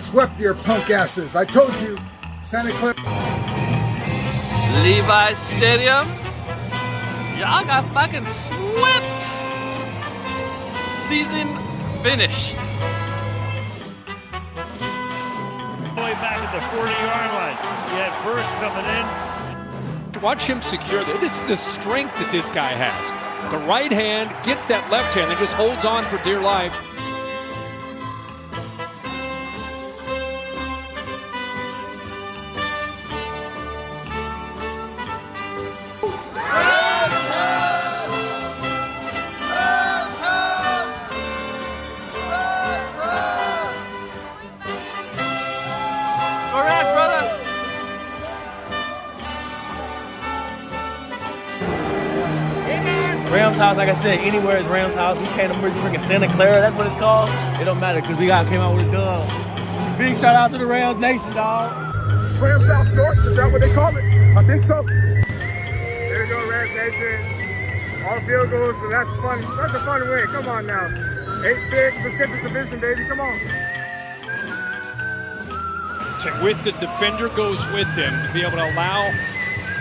swept your punk asses. I told you, Santa Clara. Levi Stadium. Y'all got fucking swept. Season finished. Way back at the 40-yard line. He had first coming in. Watch him secure this. This is the strength that this guy has. The right hand gets that left hand and just holds on for dear life. Rams house, like I said, anywhere is Rams house. We came to freaking Santa Clara, that's what it's called. It don't matter because we came out with a gun. Big shout out to the Rams Nation, dog. Rams South North, is that what they call it? I think so. There you go, Rams Nation. All field goals, but that's fun. That's a fun win. Come on now. 8-6, let's get the division, baby. Come on. With the defender goes with him to be able to allow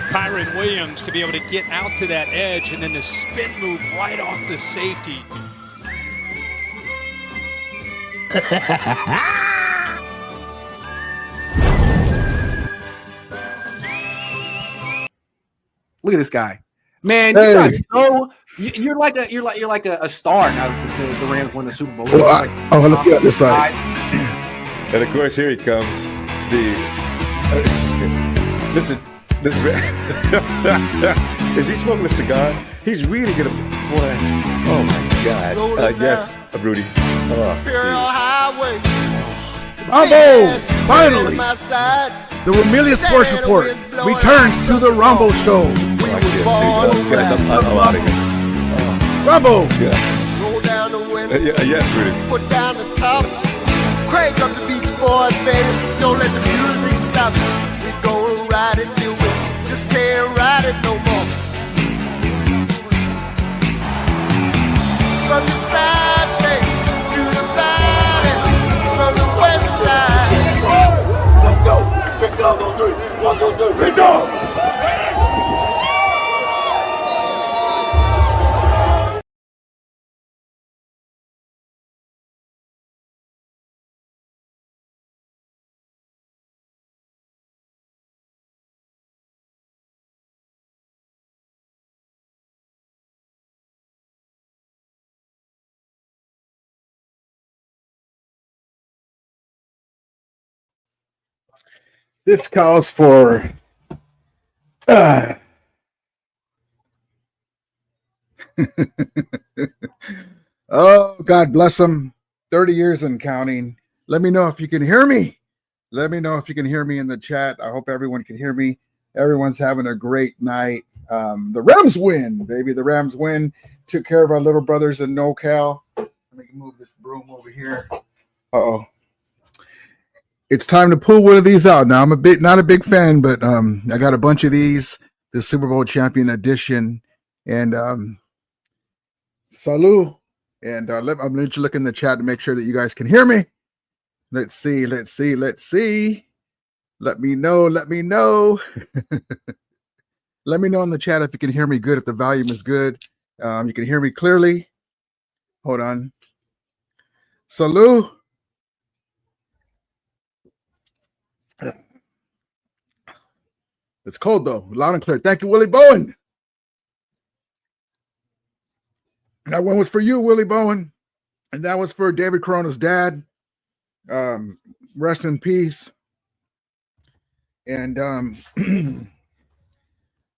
Kyron Williams to be able to get out to that edge and then the spin move right off the safety. Look at this guy, man. You're like a star now that the Rams win the Super Bowl. Look at this side. And of course, here he comes. Listen. Is he smoking a cigar? He's really gonna. What? Oh my God! Yes, Rudy. Rambo! Finally! The Ramilius Sports Report returns to the Rambo Show. Rambo! Yes, Rudy. Put down the top. Crank up the Beach Boys, baby. Don't let the music stop. We're gonna ride it till we just can't ride it no more. From the side face to the valley, from the west side. Let's go. Let's go. 1, 2, 3. 1, 2, 3. Let's go. This calls for oh, God bless them. 30 years and counting. Let me know if you can hear me. Let me know if you can hear me in the chat. I hope everyone can hear me. Everyone's having a great night. The Rams win, baby. The Rams win. Took care of our little brothers in NoCal. Let me move this broom over here. Uh-oh. It's time to pull one of these out. Now, I'm not a big fan, but I got a bunch of these, the Super Bowl champion edition, and salud. And I'm going to look in the chat to make sure that you guys can hear me. Let's see. Let me know. Let me know in the chat if you can hear me good, if the volume is good. You can hear me clearly. Hold on. Salud. It's cold though, loud and clear. Thank you, Willie Bowen. That one was for you, Willie Bowen, and that was for David Corona's dad. Rest in peace. And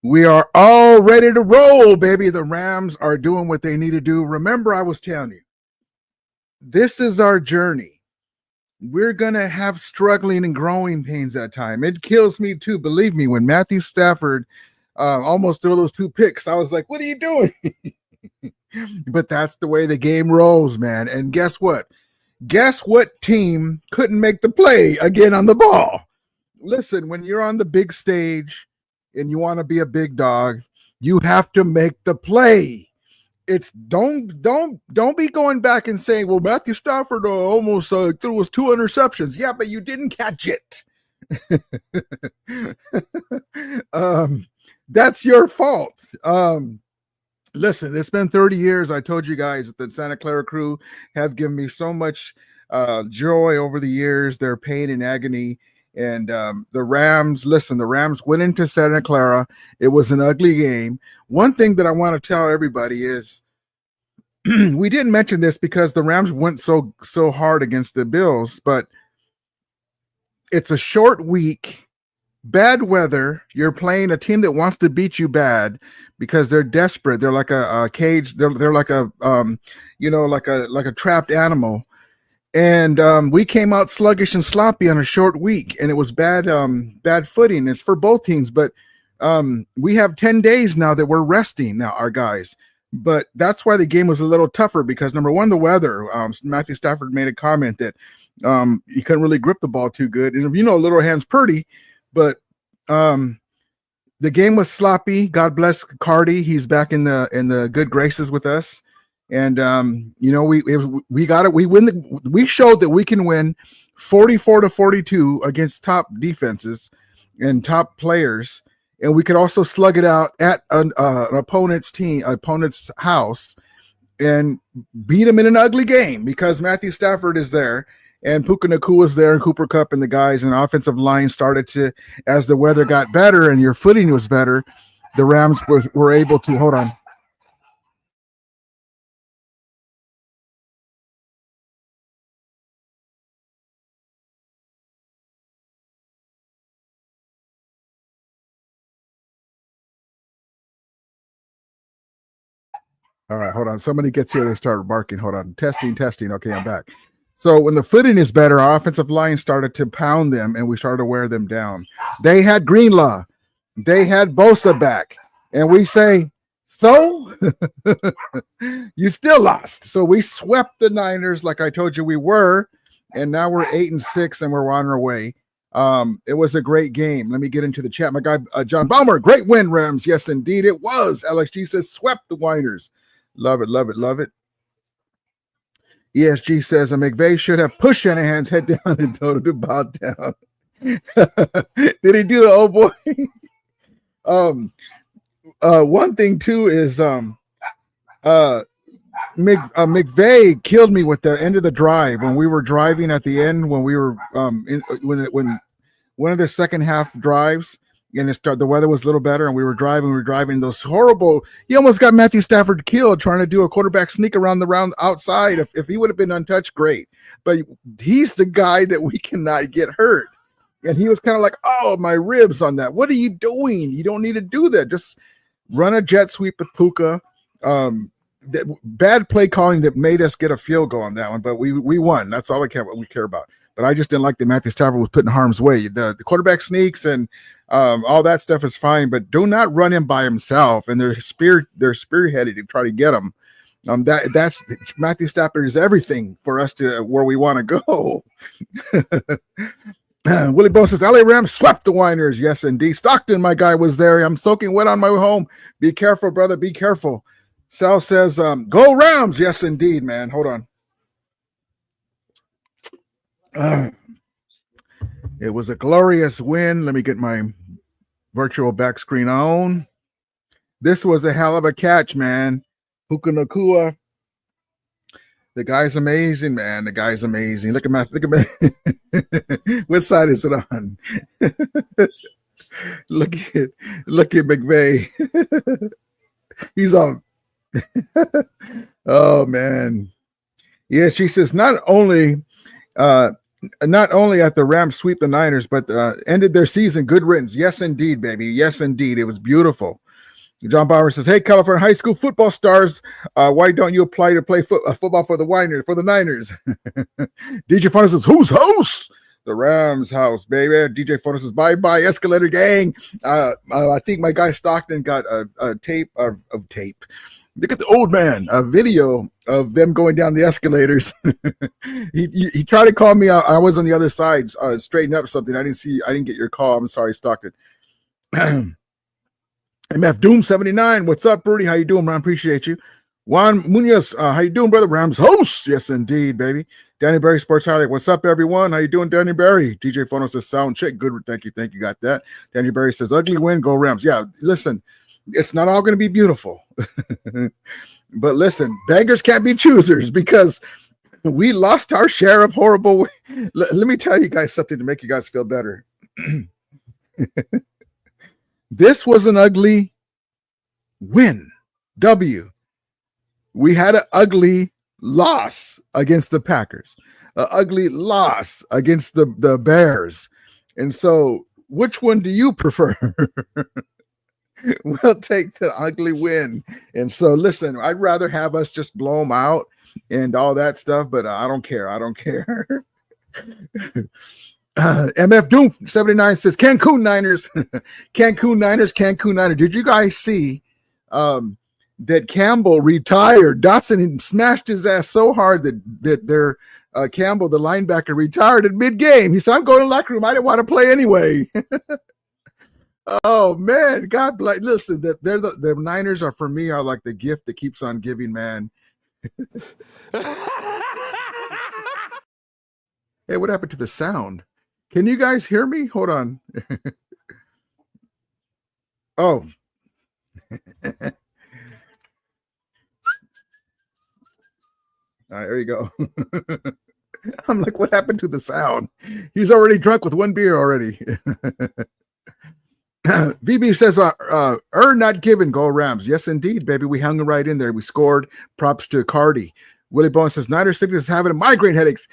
we are all ready to roll, baby. The Rams are doing what they need to do. Remember, I was telling you, this is our journey. We're going to have struggling and growing pains at time. It kills me too. Believe me, when Matthew Stafford almost threw those 2 picks, I was like, what are you doing? But that's the way the game rolls, man. And guess what? Guess what team couldn't make the play again on the ball? Listen, when you're on the big stage and you want to be a big dog, you have to make the play. it's don't be going back and saying, well, Matthew Stafford almost threw us 2 interceptions. Yeah, but you didn't catch it. That's your fault. Listen, it's been 30 years. I told you guys that the Santa Clara crew have given me so much joy over the years, their pain and agony. And the Rams, listen, the Rams went into Santa Clara. It was an ugly game. One thing that I want to tell everybody is we didn't mention this because the Rams went so hard against the Bills, but it's a short week, bad weather. You're playing a team that wants to beat you bad because they're desperate. They're like a cage. They're like a like a trapped animal. And we came out sluggish and sloppy on a short week, and it was bad footing. It's for both teams, but we have 10 days now that we're resting now, our guys. But that's why the game was a little tougher because, number one, the weather. Matthew Stafford made a comment that he couldn't really grip the ball too good. And, little hand's pretty, but the game was sloppy. God bless Cardi. He's back in the good graces with us. And we got it. We showed that we can win 44-42 against top defenses and top players, and we could also slug it out at an opponent's house and beat them in an ugly game because Matthew Stafford is there and Puka Nacua is there and Cooper Kupp and the guys, and the offensive line started to, as the weather got better and your footing was better, the Rams were able to hold on. All right, hold on. Somebody gets here, they start barking. Hold on. Testing. Okay, I'm back. So when the footing is better, our offensive line started to pound them, and we started to wear them down. They had Greenlaw. They had Bosa back. And we say, so? You still lost. So we swept the Niners like I told you we were, and now we're 8-6, and we're on our way. It was a great game. Let me get into the chat. My guy, John Baumer, great win, Rams. Yes, indeed, it was. Alex G says, swept the Winers. Love it. ESG says, McVay should have pushed Shanahan's head down and told him to bow down. Did he do the old boy? One thing, too, is McVay killed me with the end of the drive when we were driving at the end, when we were when one of the second half drives, and the weather was a little better, and we were driving those horrible. He almost got Matthew Stafford killed trying to do a quarterback sneak around the round outside. If he would have been untouched, great. But he's the guy that we cannot get hurt, and he was kind of like, "Oh, my ribs on that. What are you doing? You don't need to do that. Just run a jet sweep with Puka." Bad play calling that made us get a field goal on that one, but we won. That's all we care about. But I just didn't like that Matthew Stafford was put in harm's way. The quarterback sneaks and all that stuff is fine, but do not run him by himself. And they're spearheaded to try to get him. That's Matthew Stafford is everything for us to where we want to go. Willie Bo says, LA Rams swept the Winers. Yes, indeed. Stockton, my guy, was there. I'm soaking wet on my way home. Be careful, brother. Be careful. Sal says, go Rams. Yes, indeed, man. Hold on. It was a glorious win. Let me get my virtual back screen on. This was a hell of a catch, man. Puka Nacua. The guy's amazing, man. The guy's amazing. Look at my. What side is it on? Look at McVay. He's on. Oh man. Yeah, she says not only at the Rams sweep the Niners, but ended their season good riddance. Yes, indeed, baby. Yes, indeed. It was beautiful. John Bauer says, hey, California high school football stars, why don't you apply to play football for the Niners? DJ Fonda says, whose house? The Rams house, baby. DJ Fonda says, bye-bye, escalator gang. I think my guy Stockton got a tape of tape. Look at the old man, a video of them going down the escalators. he tried to call me. I was on the other side, straighten up something. I didn't get your call. I'm sorry, Stockton. MF Doom 79. What's up, Rudy? How you doing, man? Appreciate you. Juan Munoz, how you doing, brother? Rams host. Yes, indeed, baby. Danny Berry Sports Highlight. What's up, everyone? How you doing, Danny Berry? DJ Phono says sound check. Good. Thank you. Got that. Danny Berry says ugly win. Go Rams. Yeah, listen, it's not all going to be beautiful. But listen, beggars can't be choosers because we lost our share of horrible. Let me tell you guys something to make you guys feel better. This was an ugly win. W. We had an ugly loss against the Packers, an ugly loss against the Bears. And so, which one do you prefer? We'll take the ugly win. And so, listen, I'd rather have us just blow them out and all that stuff, but I don't care. MF Doom 79 says Cancun Niners. Cancun Niners. Did you guys see that Campbell retired? Dotson smashed his ass so hard that their Campbell, the linebacker, retired at mid-game. He said, I'm going to the locker room. I didn't want to play anyway. Oh man, God bless. Listen, the Niners are, for me, are like the gift that keeps on giving, man. Hey, what happened to the sound? Can you guys hear me? Hold on. Oh. All right, there you go. I'm like, what happened to the sound? He's already drunk with one beer already. VB says, earn not given, go Rams. Yes, indeed, baby. We hung right in there. We scored. Props to Cardi. Willie Bowen says, Niners sickness is having migraine headaches.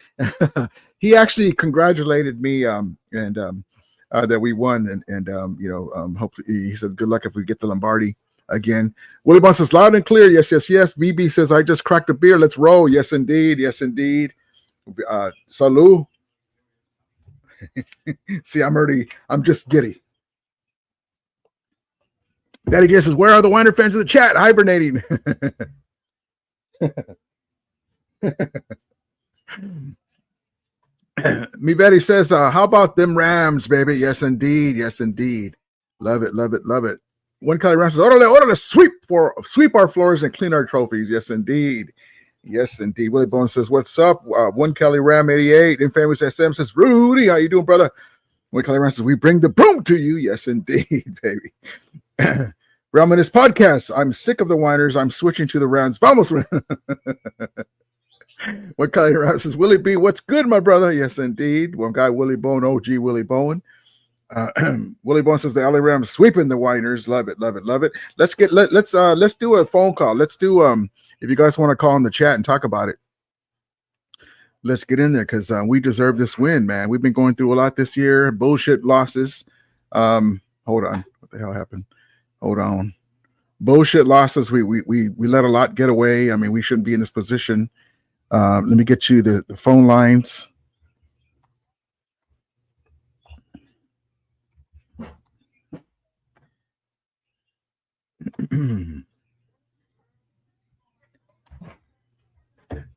He actually congratulated me that we won. And hopefully he said, good luck if we get the Lombardi again. Willie Bowen says, loud and clear. Yes. VB says, I just cracked a beer. Let's roll. Yes, indeed. Salud. See, I'm just giddy. Daddy J says, where are the Weiner fans in the chat? Hibernating. Me Betty says, how about them Rams, baby? Yes, indeed. Love it. One Kelly Rams says, orderly, sweep our floors and clean our trophies. Yes, indeed. Willie Bones says, what's up? One Kelly Ram 88. Infamous SM says, Rudy, how you doing, brother? One Kelly Ram says, we bring the broom to you. Yes, indeed, baby. Ram in his podcast, I'm sick of the whiners. I'm switching to the Rams. Vamos. One Kelly Ram says, Willie B, what's good, my brother? Yes, indeed. One guy, Willie Bone, OG Willie Bowen. Willie Bone says the LA Rams sweeping the whiners. Love it. Let's do a phone call. Let's do if you guys want to call in the chat and talk about it. Let's get in there because we deserve this win, man. We've been going through a lot this year. Bullshit losses. Hold on. What the hell happened? Hold on. Bullshit losses. We let a lot get away. I mean, we shouldn't be in this position. Let me get you the phone lines.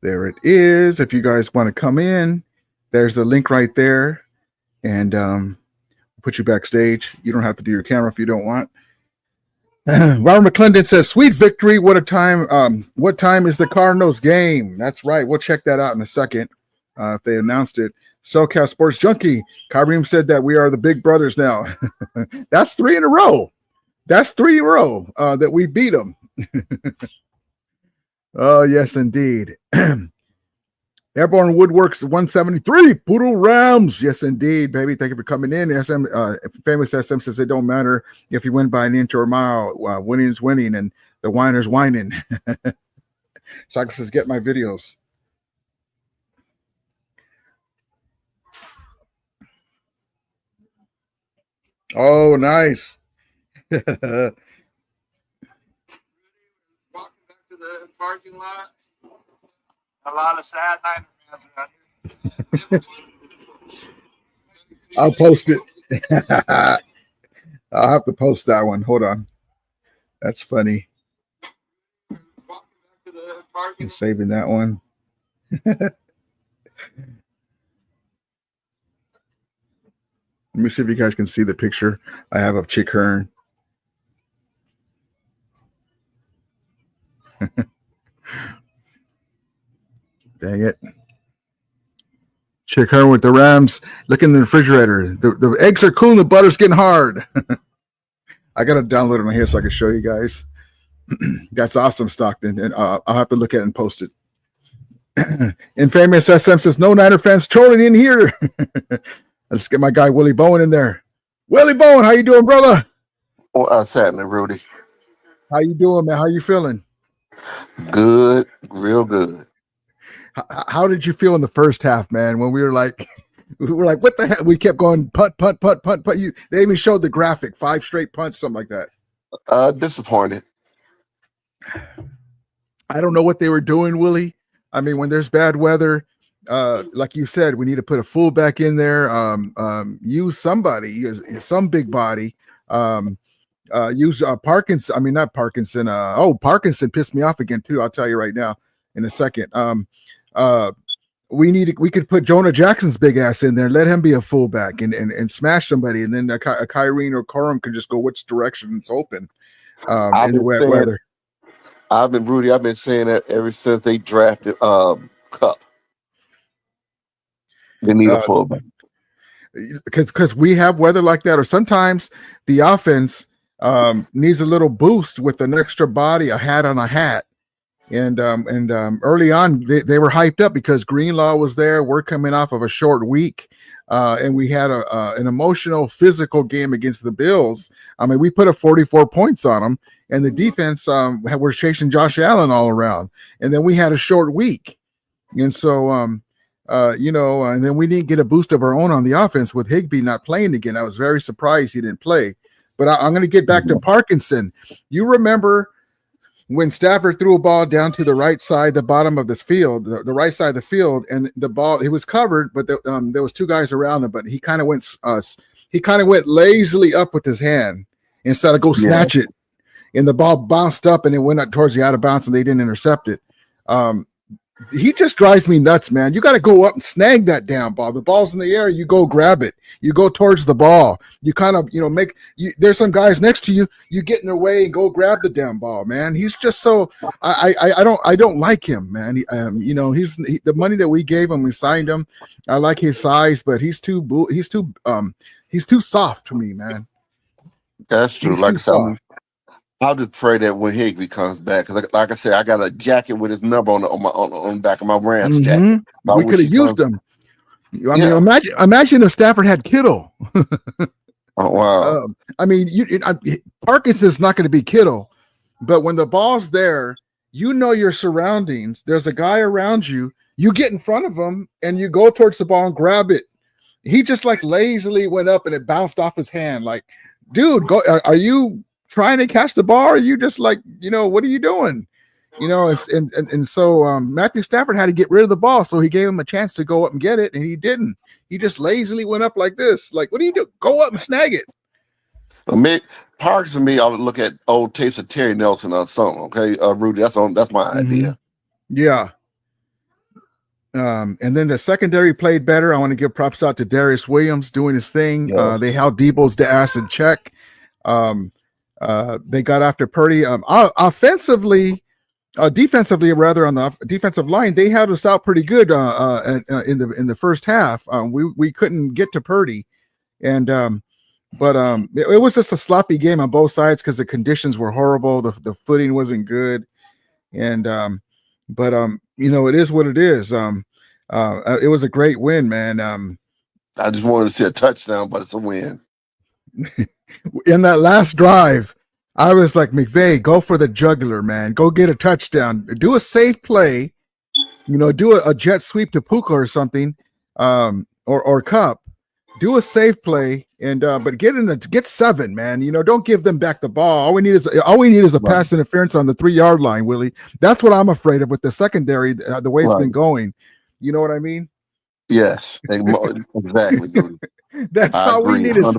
There it is. If you guys want to come in, there's the link right there, and put you backstage. You don't have to do your camera if you don't want. Robert McClendon says, "Sweet victory! What a time! What time is the Cardinals game?" That's right. We'll check that out in a second if they announced it. SoCal Sports Junkie Kareem said that we are the big brothers now. That's 3 in a row. That we beat them. Oh, yes, indeed. Airborne Woodworks 173, Poodle Rams. Yes, indeed, baby. Thank you for coming in. SM, famous SM says it don't matter if you win by an inch or a mile. Winning is winning, and the whiner's whining. Shaka says, get my videos. Oh, nice. Walking back to the parking lot. A lot of sad Niner fans around here. I'll post it. I'll have to post that one. Hold on. That's funny. I'm saving that one. Let me see if you guys can see the picture I have of Chick Hearn. Dang it. Chick Hearn with the Rams. Look in the refrigerator. The eggs are cool and the butter's getting hard. I got to download it on here so I can show you guys. That's awesome, Stockton. And I'll have to look at it and post it. Infamous SM says, no Niner fans trolling in here. Let's get my guy Willie Bowen in there. Willie Bowen, how you doing, brother? What's happening, Rudy? How you doing, man? How you feeling? Good, real good. How did you feel in the first half, man? When we were like, what the heck? We kept going punt. They even showed the graphic, 5 straight punts, something like that. Disappointed. I don't know what they were doing, Willie. I mean, when there's bad weather, like you said, we need to put a fullback in there. Use somebody, use some big body. Use Parkinson. I mean, not Parkinson. Parkinson pissed me off again too. I'll tell you right now in a second. We could put Jonah Jackson's big ass in there, let him be a fullback and smash somebody, and then a Kyrene or Corum can just go which direction it's open in the wet weather. I've been saying that ever since they drafted Cup. They need a fullback. Because we have weather like that, or sometimes the offense needs a little boost with an extra body, a hat on a hat. And early on, they were hyped up because Greenlaw was there. We're coming off of a short week, and we had an emotional, physical game against the Bills. I mean, we put up 44 points on them, and the defense were chasing Josh Allen all around. And then we had a short week, and so and then we didn't get a boost of our own on the offense with Higbee not playing again. I was very surprised he didn't play. But I'm going to get back to Parkinson. You remember when Stafford threw a ball down to the right side, the bottom of this field, the right side of the field, and the ball, it was covered, but there was 2 guys around him, but he kind of went lazily up with his hand instead of go snatch it, and the ball bounced up and it went up towards the out of bounds and they didn't intercept it. He just drives me nuts, man. You got to go up and snag that damn ball. The ball's in the air. You go grab it. You go towards the ball. You kind of, there's some guys next to you. You get in their way and go grab the damn ball, man. He's just so, I don't like him, man. The money that we gave him, we signed him. I like his size, but he's too soft to me, man. That's true. Like I said, I'll just pray that when Higbee comes back, like I said, I got a jacket with his number on the back of my Rams jacket. We could have used them. I mean, imagine if Stafford had Kittle. Oh wow! I mean, Parkinson's not going to be Kittle, but when the ball's there, your surroundings. There's a guy around you. You get in front of him and you go towards the ball and grab it. He just like lazily went up and it bounced off his hand. Like, dude, go. Are you trying to catch the ball? Or are you just like, what are you doing? So Matthew Stafford had to get rid of the ball, so he gave him a chance to go up and get it, and he didn't. He just lazily went up like this. Like, what do you do? Go up and snag it. Parks and me ought to look at old tapes of Terry Nelson or something. Okay, Rudy, that's my idea. Yeah. And then the secondary played better. I want to give props out to Darius Williams doing his thing. Yeah. They held Debo's ass in check. They got after Purdy. Defensively, rather, on the defensive line, they held us out pretty good in the first half. We couldn't get to Purdy, and it was just a sloppy game on both sides because the conditions were horrible. The footing wasn't good, and it is what it is. It was a great win, man. I just wanted to see a touchdown, but it's a win. In that last drive, I was like, McVay, go for the jugular, man. Go get a touchdown. Do a safe play. Do a jet sweep to Puka or something, or Cup. Do a safe play, and but get 7, man. Don't give them back the ball. All we need is a pass interference on the 3-yard line, Willie. That's what I'm afraid of with the secondary, the way it's been going. You know what I mean? Yes, exactly. That's all we need is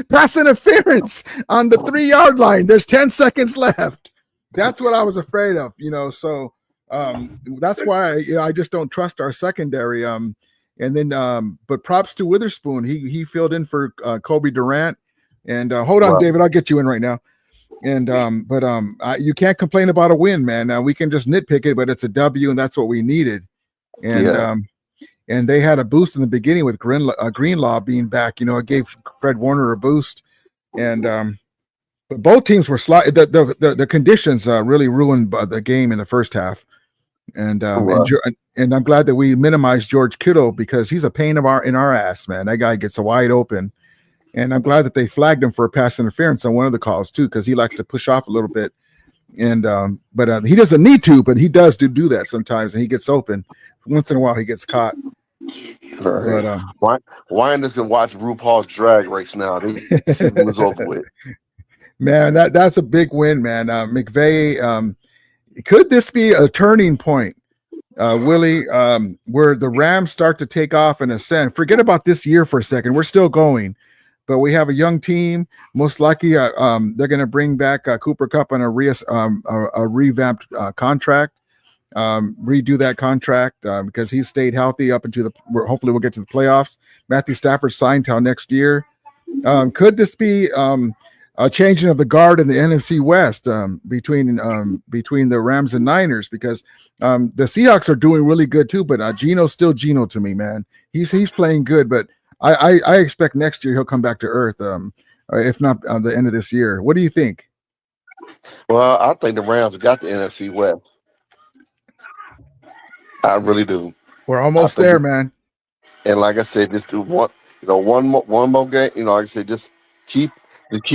pass interference on the 3-yard line. There's 10 seconds left. That's what I was afraid of, so that's why I just don't trust our secondary. But props to Witherspoon. He filled in for Kobe Durant. And hold on, David, I'll get you in right now. You can't complain about a win, man. We can just nitpick it, but it's a W, and that's what we needed. And they had a boost in the beginning with Greenlaw being back. You know, it gave Fred Warner a boost, and but both teams were the conditions really ruined the game in the first half, and I'm glad that we minimized George Kittle because he's a pain in our ass, man. That guy gets wide open. And I'm glad that they flagged him for a pass interference on one of the calls too, because he likes to push off a little bit. And but he doesn't need to, but he does do that sometimes, and he gets open. Once in a while, he gets caught. Right. But Wyandott's been watching RuPaul's Drag Race now. The season was over with. Man, that's a big win, man. McVay, could this be a turning point, Willie, where the Rams start to take off and ascend? Forget about this year for a second. We're still going. But we have a young team. Most likely, they're going to bring back Cooper Kupp on a revamped contract, redo that contract because he's stayed healthy up into hopefully we'll get to the playoffs. Matthew Stafford signed till next year. Could this be a changing of the guard in the NFC West between the Rams and Niners? Because the Seahawks are doing really good too, but Geno's still Geno to me, man. He's playing good, but I expect next year he'll come back to earth, if not the end of this year. What do you think? Well, I think the Rams got the NFC West. I really do. We're almost there, man. And like I said, just do one more game. You know, like I said, just keep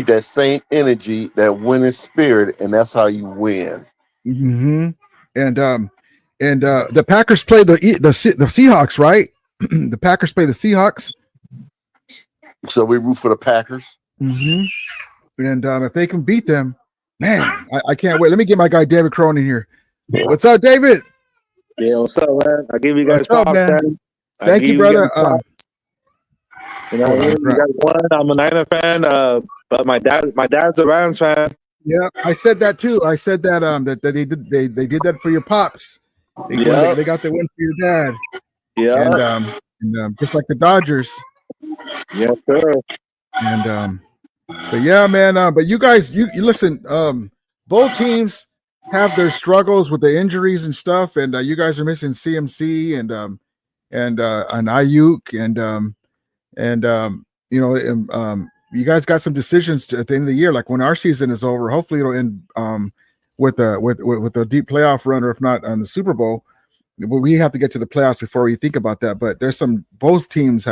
that same energy, that winning spirit, and that's how you win. Mm-hmm. And the Packers play the Seahawks, right? The Packers play the Seahawks. So we root for the Packers. Mm-hmm. And if they can beat them, man, I can't wait. Let me get my guy David Cronin here. What's up, David? Yeah, what's up, man? I give you guys props, man. Thank you, brother. You know, you guys won. I'm a Niner fan, but my dad's a Rams fan. Yeah, I said that too. I said that that they did that for your pops. They got the win for your dad. Yeah, and just like the Dodgers. Yes, sir. And but yeah, man. But you guys, you listen. Both teams have their struggles with the injuries and stuff, and you guys are missing CMC and Ayuk and you guys got some decisions at the end of the year. Like when our season is over, hopefully it'll end with a deep playoff run, or if not on the Super Bowl. We have to get to the playoffs before we think about that. But there's both teams.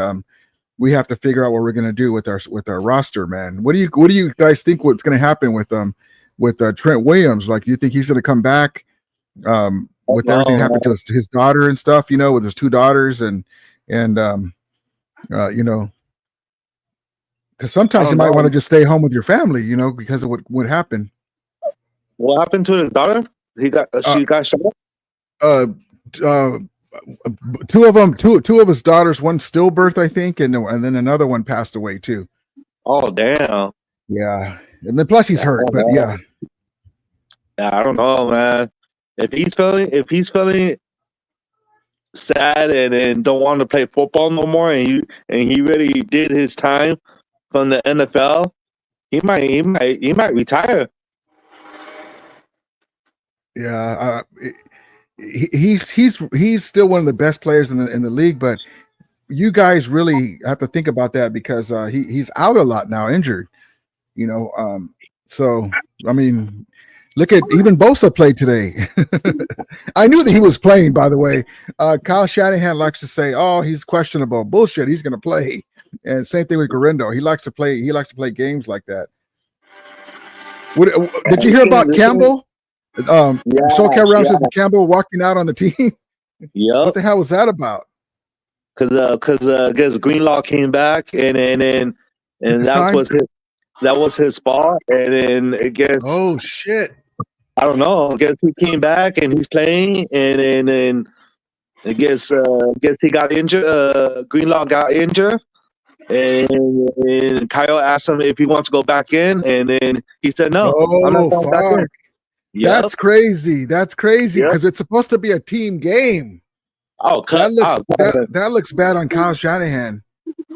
We have to figure out what we're going to do with our roster, man. What do you guys think what's going to happen with Trent Williams? Like, you think he's going to come back with everything happened to his daughter and stuff, with his two daughters and because sometimes you might want to just stay home with your family, because of what happened. What happened to his daughter? She got shot up? Two of his daughters, one stillbirth, I think, and then another one passed away too. Oh, damn. Yeah. And then plus he's hurt, but yeah. Yeah, I don't know, man. If he's feeling sad and don't want to play football no more, and he really did his time from the NFL, he might retire. Yeah, he's still one of the best players in the league, but you guys really have to think about that because he's out a lot now, injured. So I mean, look at even Bosa played today. I knew that he was playing, by the way. Kyle Shanahan likes to say, "Oh, he's questionable." Bullshit. He's going to play. And same thing with Garendo. He likes to play games like that. Did you hear about Campbell? SoCal Rams says Campbell walking out on the team. Yeah. What the hell was that about? Because Greenlaw came back and that was his spot, and then I guess. Oh shit! I don't know. I guess he came back and he's playing, and then I guess he got injured. Greenlaw got injured, and Kyle asked him if he wants to go back in, and then he said no. I'm not going back in. Yep. That's crazy. That's crazy because it's supposed to be a team game. Oh, that looks bad on Kyle Shanahan.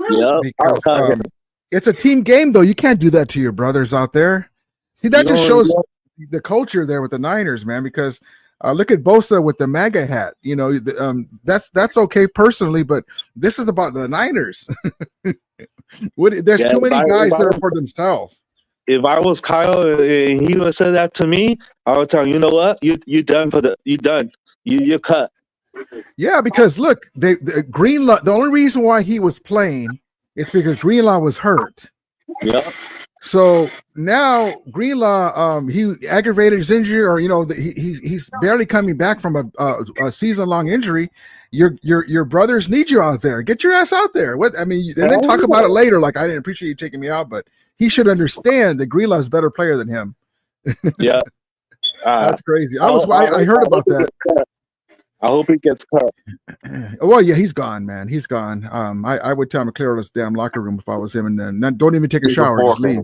Yeah, because it's a team game though. You can't do that to your brothers out there. See, that just shows the culture there with the Niners, man. Because look at Bosa with the MAGA hat. You know, that's okay personally, but this is about the Niners. There's too many guys that are for themselves. If I was Kyle and he would say that to me, I would tell him, you know what, you done you're cut. Yeah, because look, Greenlaw. The only reason why he was playing is because Greenlaw was hurt. Yeah. So now Greenlaw, he aggravated his injury, or he's barely coming back from a season-long injury. Your brothers need you out there. Get your ass out there. What I mean, and then talk about it later. Like, I didn't appreciate you taking me out, but he should understand that Greenlaw is a better player than him. Yeah, that's crazy. I heard about that. I hope he gets cut. Well, yeah, he's gone, man. He's gone. I would tell him to clear out his damn locker room if I was him, and then don't even take a shower. Just leave.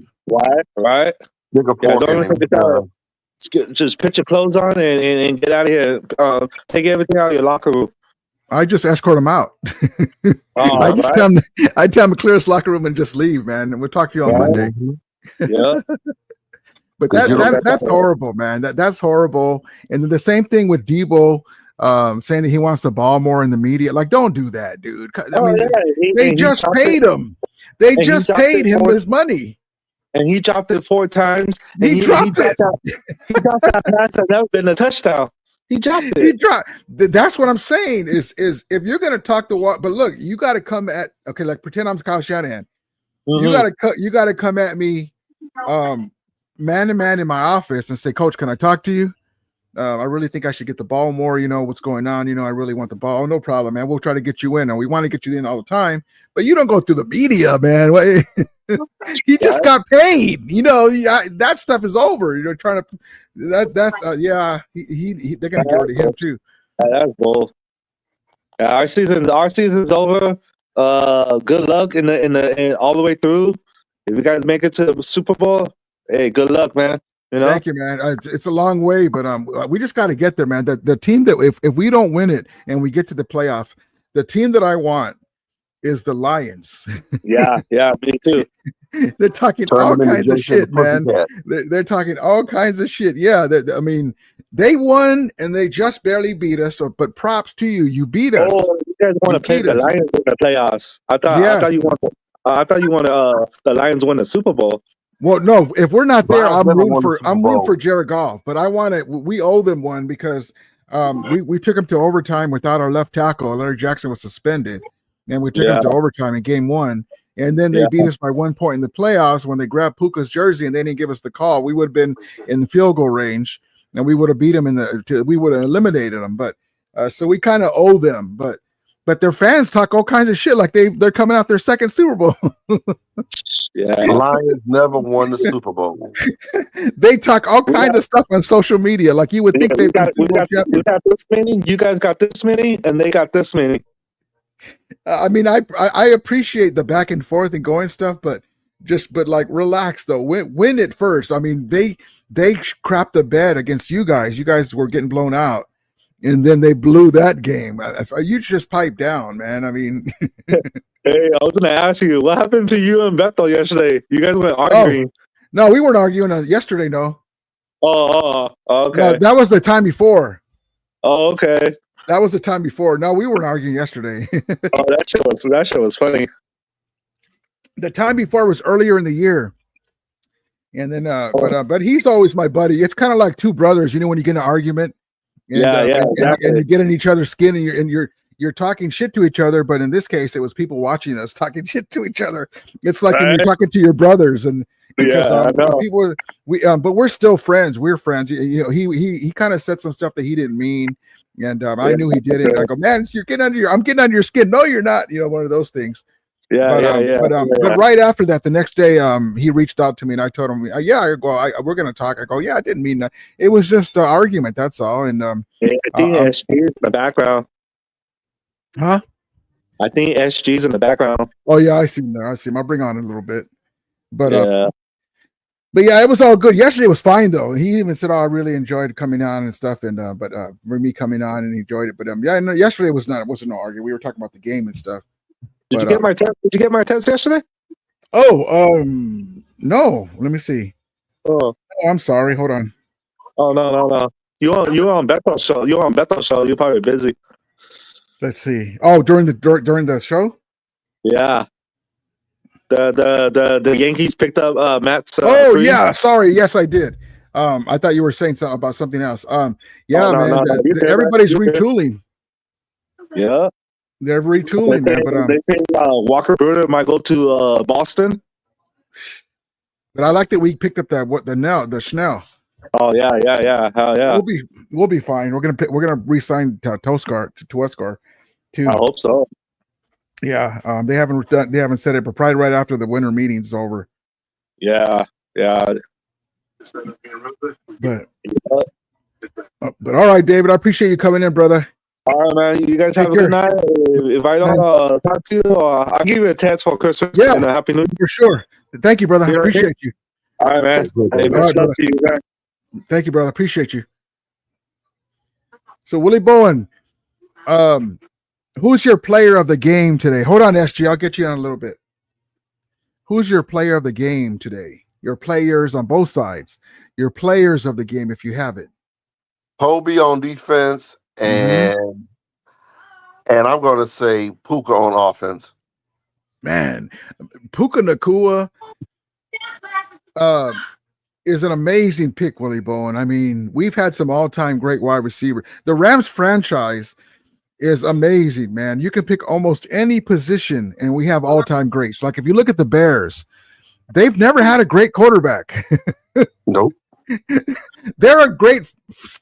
Right. Yeah, don't even take a shower. Just put your clothes on and get out of here. Take everything out of your locker room. I just escort him out. I just tell him to clear his locker room and just leave, man. And we'll talk to you on Monday. Yeah. But that's horrible, man. That's horrible. And then the same thing with Debo. Saying that he wants the ball more in the media. Like, don't do that, dude. I mean, they just paid him. They just paid him his money. And he dropped it 4 times. He dropped it. He dropped that pass that never been a touchdown. He dropped it. That's what I'm saying is if you're going to talk to what, but look, you got to come at, okay, like pretend I'm Kyle Shanahan. Mm-hmm. You got to come at me man to man in my office and say, Coach, can I talk to you? I really think I should get the ball more. You know what's going on. I really want the ball. Oh, no problem, man. We'll try to get you in, and we want to get you in all the time. But you don't go through the media, man. He just got paid. That stuff is over. Trying to they're gonna get rid of him too. That's bull. Yeah, our season's over. Good luck in all the way through. If you guys make it to the Super Bowl, hey, good luck, man. Thank you, man. It's a long way, but we just got to get there, man. The team that if we don't win it and we get to the playoff, the team that I want is the Lions. Yeah, me too. They're talking all kinds of shit, man. They're talking all kinds of shit. Yeah, I mean, they won and they just barely beat us. But props to you, you beat us. Oh, you guys want to play the Lions in the playoffs? I thought you want the Lions win the Super Bowl. Well, no, if we're not there, I'm rooting for Jared Goff, but we owe them one because we took him to overtime without our left tackle. Larry Jackson was suspended, and we took him to overtime in game 1. And then they beat us by 1 point in the playoffs when they grabbed Puka's jersey and they didn't give us the call. We would have been in the field goal range and we would have beat them we would have eliminated them. But so we kind of owe them, but their fans talk all kinds of shit like they're coming off their second Super Bowl. Yeah, the Lions never won the Super Bowl. They talk all kinds of stuff on social media, like you would think we got this many. You guys got this many, and they got this many. I mean, I appreciate the back and forth and going stuff, but like relax though. Win it first. I mean, they crapped the bed against you guys. You guys were getting blown out. And then they blew that game. You just pipe down, man. I mean, hey, I was going to ask you, what happened to you and Bethel yesterday? You guys went arguing. No, we weren't arguing yesterday. No. Oh, okay. No, that was the time before. Oh, okay. That was the time before. No, we weren't arguing yesterday. That show was funny. The time before was earlier in the year. And then, but he's always my buddy. It's kind of like two brothers, when you get in an argument. And, exactly. And you get in each other's skin, and you're talking shit to each other. But in this case, it was people watching us talking shit to each other. It's like when you're talking to your brothers, and because people, but we're still friends. We're friends. He kind of said some stuff that he didn't mean, and I knew he did it. I go, man, I'm getting under your skin. No, you're not. One of those things. But right after that, the next day, he reached out to me and I told him, we're going to talk. I go, I didn't mean that. It was just an argument. That's all. And I think SG's in the background. Huh? I think SG's in the background. Oh yeah, I see him there. I'll bring on a little bit. But it was all good. Yesterday was fine though. He even said, "Oh, I really enjoyed coming on and stuff." And for me coming on and he enjoyed it. But yesterday wasn't no argument. We were talking about the game and stuff. Did you get my text? Did you get my text yesterday? Oh, no. Let me see. Oh, Oh, I'm sorry. Hold on. oh no. You on Beto show? You on Beto show? You're probably busy. Let's see. Oh, during the show. Yeah. The Yankees picked up Matt's. Oh Freed. yeah, sorry. Yes, I did. I thought you were saying something about something else. Yeah, Oh, no, man. no, you good, Everybody's man. You good. retooling. Yeah. They're retooling, man. But they say Walker Buehler might go to Boston. But I like that we picked up the Schnell. Oh yeah. Hell yeah. We'll be fine. We're gonna re-sign Toscar to Tuescar too. I hope so. Yeah. They haven't said it, but probably right after the winter meeting's over. Yeah. But all right, David. I appreciate you coming in, brother. All right, man. You guys have a good night. If I don't talk to you, I'll give you a text for Christmas and a Happy New Year. For sure. Thank you, brother. I appreciate you. All right, man. Hey, All right, to you, man. Thank you, brother. Appreciate you. So, Willie Bowen, who's your player of the game today? Hold on, SG. I'll get you in a little bit. Who's your player of the game today? Your players on both sides. Your players of the game, if you have it. Kobe on defense, and I'm going to say Puka on offense. Man, Puka Nacua is an amazing pick, Willie Bowen. I mean, we've had some all-time great wide receiver. The Rams franchise is amazing, man. You can pick almost any position, and we have all-time greats. Like if you look at the Bears, they've never had a great quarterback. Nope. They're a great,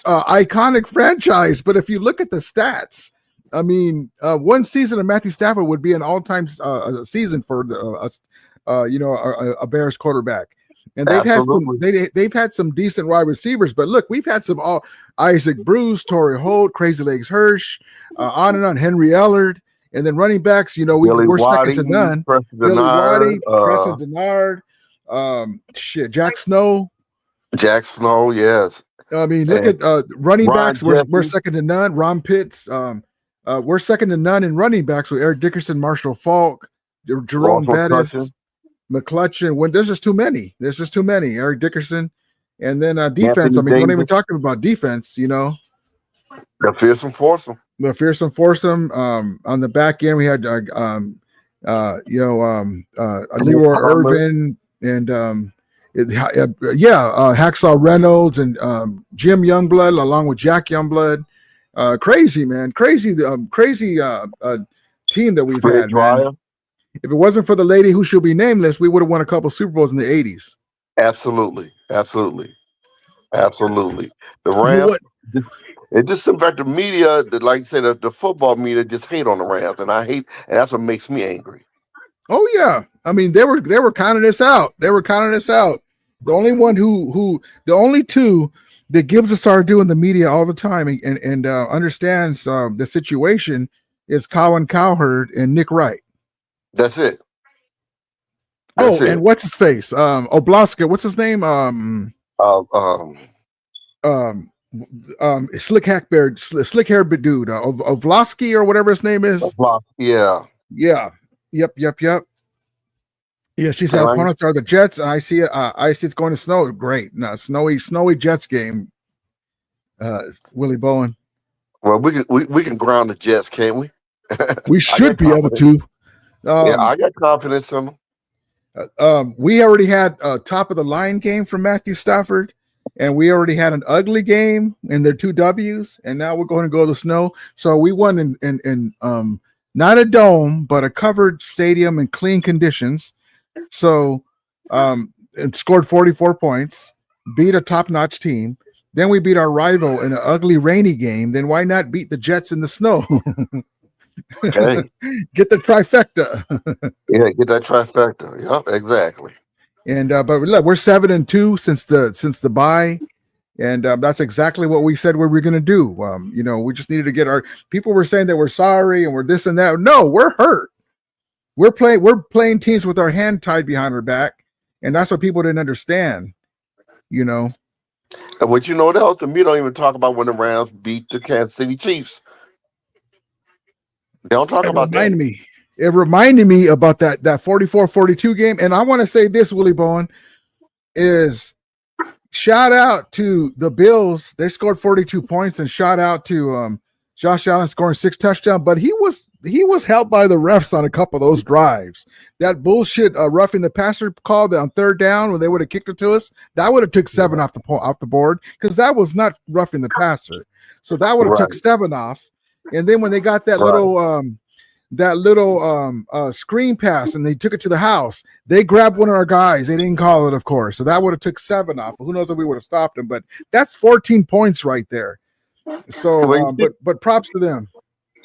iconic franchise, but if you look at the stats, I mean, one season of Matthew Stafford would be an all-time season for a Bears quarterback. And they've had some decent wide receivers, but look, we've had some Isaac Bruce, Torrey Holt, Crazy Legs Hirsch, on and on, Henry Ellard, and then running backs. We're second to none. Billy Waddy, Preston Denard, Jack Snow. Jack Snow, yes. I mean, look at running backs. We're second to none. Ron Pitts. We're second to none in running backs with Eric Dickerson, Marshall Faulk, Jerome Bettis, McClutchin. There's just too many. Eric Dickerson, and then defense. Anthony Don't even Davis. talk about defense. The fearsome foursome. The fearsome foursome. On the back end, we had Leroy Irvin and Hacksaw Reynolds and Jim Youngblood along with Jack Youngblood. Crazy, man. Crazy team that we've had, man. If it wasn't for the lady who should be nameless, we would have won a couple Super Bowls in the 80s. Absolutely. The Rams, it just seems like the media, like you said, the football media just hate on the Rams, and and that's what makes me angry. Oh yeah, I mean they were counting us out. The only two that gives us our due in the media all the time and understands the situation is Colin Cowherd and Nick Wright. That's it. And what's his face? Oblaska. What's his name? Slick hair dude, Ovlosky or whatever his name is. Yeah. Yep. Yeah, she said opponents are the Jets, and I see it's going to snow. Great. No, snowy Jets game. Willie Bowen. Well, we can ground the Jets, can't we? We should be able to. I got confidence in them. We already had a top of the line game from Matthew Stafford, and we already had an ugly game in their 2 W's, and now we're going to go to the snow. So we won in not a dome, but a covered stadium in clean conditions. So and scored 44 points, beat a top-notch team. Then we beat our rival in an ugly rainy game. Then why not beat the Jets in the snow? Okay. Get the trifecta. Yeah, get that trifecta. Yep, exactly. And but look, we're 7-2 since the bye, and that's exactly what we said we were going to do. We just needed to get our people were saying that we're sorry and we're this and that. No, we're hurt. We're playing teams with our hand tied behind our back, and that's what people didn't understand. And what else? To me, don't even talk about when the Rams beat the Kansas City Chiefs. They don't talk about that. It reminded me about that 44-42 game. And I want to say this, Willie Bowen, is shout out to the Bills. They scored 42 points, and shout out to Josh Allen scoring 6 touchdowns. But he was helped by the refs on a couple of those drives. That bullshit roughing the passer call on 3rd down when they would have kicked it to us, that would have took 7 off the board, because that was not roughing the passer. So that would have took 7 off. And then when they got that little screen pass and they took it to the house, they grabbed one of our guys. They didn't call it, of course. So that would have took 7 off. Who knows if we would have stopped him? But that's 14 points right there. So, but props to them.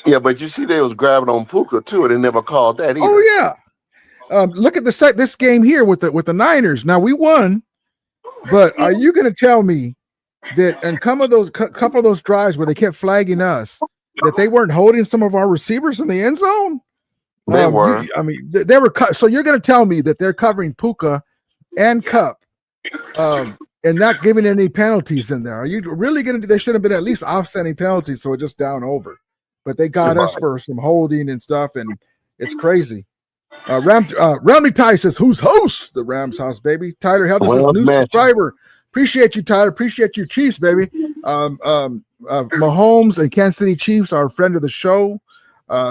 Yeah, but you see, they was grabbing on Puka too. They never called that either. Oh yeah. Look at this game here with the Niners. Now we won, but are you going to tell me that in couple of those drives where they kept flagging us, that they weren't holding some of our receivers in the end zone? They were. They were cut. So you're going to tell me that they're covering Puka and Cup, and not giving any penalties in there? Are you really going to? They should have been at least offsetting penalties, so it just down over. But they got us for some holding and stuff, and it's crazy. Ramley Ty says, "Who's host? The Rams house, baby." Tyler Held is new subscriber. Appreciate you, Tyler. Appreciate you, Chiefs, baby. Mahomes and Kansas City Chiefs are a friend of the show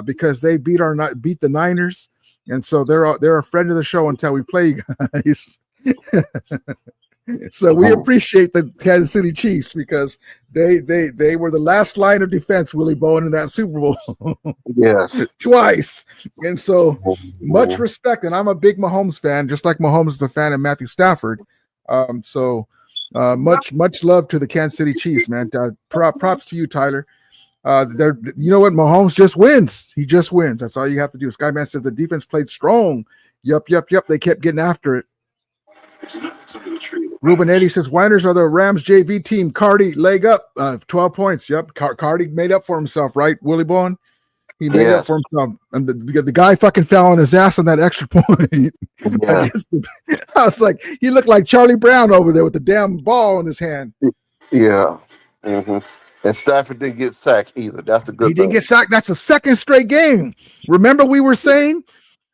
because they beat the Niners, and so they're a friend of the show until we play, guys. So we appreciate the Kansas City Chiefs because they were the last line of defense, Willie Bowen, in that Super Bowl. Yeah, twice. And so much respect. And I'm a big Mahomes fan, just like Mahomes is a fan of Matthew Stafford. Much love to the Kansas City Chiefs, man. Props to you, Tyler. You know what? Mahomes just wins. He just wins. That's all you have to do. Skyman says the defense played strong. Yep. They kept getting after it. Ruben Eddy says Winers are the Rams JV team. Cardi leg up, 12 points. Yep, Cardi made up for himself, right, Willie Bowen? He made up for himself. And the guy fucking fell on his ass on that extra point. I was like, he looked like Charlie Brown over there with the damn ball in his hand. Yeah. Mm-hmm. And Stafford didn't get sacked either. That's the good thing. He didn't get sacked. That's a second straight game. Remember we were saying,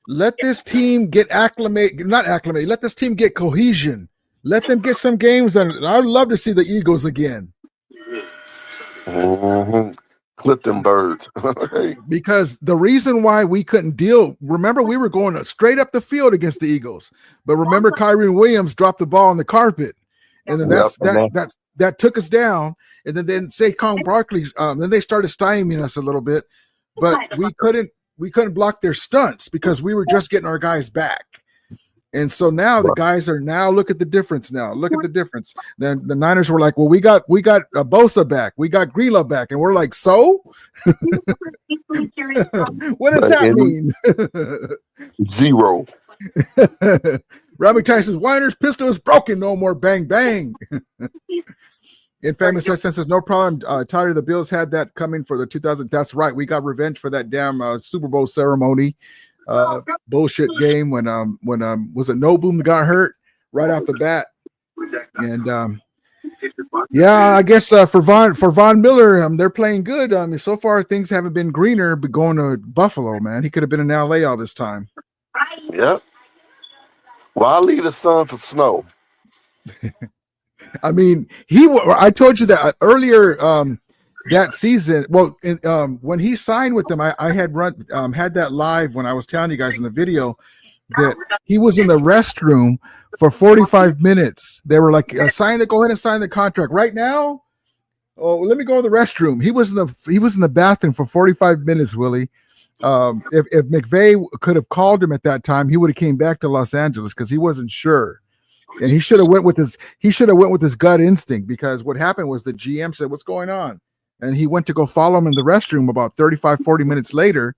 let this team get let this team get cohesion. Let them get some games. And I'd love to see the Eagles again. Mm-hmm. Clip them birds. Because the reason why we couldn't remember we were going straight up the field against the Eagles. But remember Kyren Williams dropped the ball on the carpet. And then that took us down. And then Saquon Barkley, then they started stymieing us a little bit. But we couldn't block their stunts because we were just getting our guys back. And so now the guys are look at the difference now. Look at the difference. Then the Niners were like, well, we got a Bosa back. We got Greenlaw back. And we're like, so? What does that mean? 0. Robbie Tyson's Winers pistol is broken. No more bang, bang. Infamous Essence says, no problem. Tyler, the Bills had that coming for the 2000. That's right. We got revenge for that damn Super Bowl ceremony. Bullshit game when was it No Boom that got hurt right off the bat. And I guess for Von Miller, they're playing good. So far things haven't been greener, but going to Buffalo, man. He could have been in LA all this time. Yep. Well, I'll leave the sun for snow. I mean, I told you that earlier that season. Well, when he signed with them, I had had that live when I was telling you guys in the video that he was in the restroom for 45 minutes. They were like, go ahead and sign the contract right now. Oh, let me go to the restroom. He was in the bathroom for 45 minutes, Willie. If McVay could have called him at that time, he would have came back to Los Angeles because he wasn't sure. And he should have went with his gut instinct, because what happened was the GM said, what's going on? And he went to go follow him in the restroom about 35, 40 minutes later.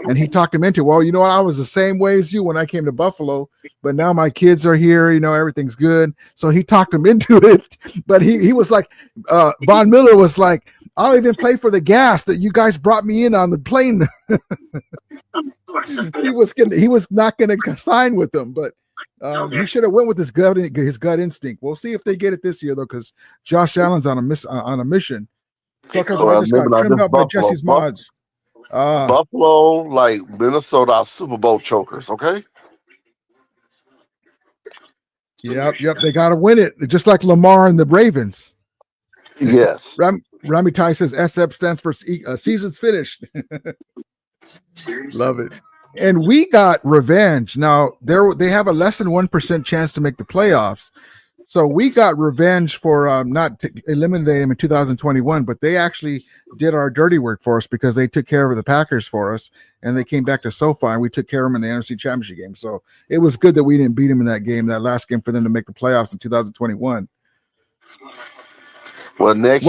And he talked him into, well, you know what? I was the same way as you when I came to Buffalo, but now my kids are here. You know, everything's good. So he talked him into it. But he was like, Von Miller was like, I'll even play for the gas that you guys brought me in on the plane. He was not going to sign with them, but he should have went with his gut instinct. We'll see if they get it this year, though, because Josh Allen's on a mission. So because I just got trimmed up by Jesse's mods. Buffalo, like Minnesota, are Super Bowl chokers, okay? Yep. They got to win it, just like Lamar and the Ravens. Yes. Rami Tai says SF stands for season's finished. Love it. And we got revenge. Now they have a less than 1% chance to make the playoffs. So we got revenge for not eliminating them in 2021, but they actually did our dirty work for us because they took care of the Packers for us, and they came back to SoFi, and we took care of them in the NFC Championship game. So it was good that we didn't beat them in that game, that last game, for them to make the playoffs in 2021. Well, next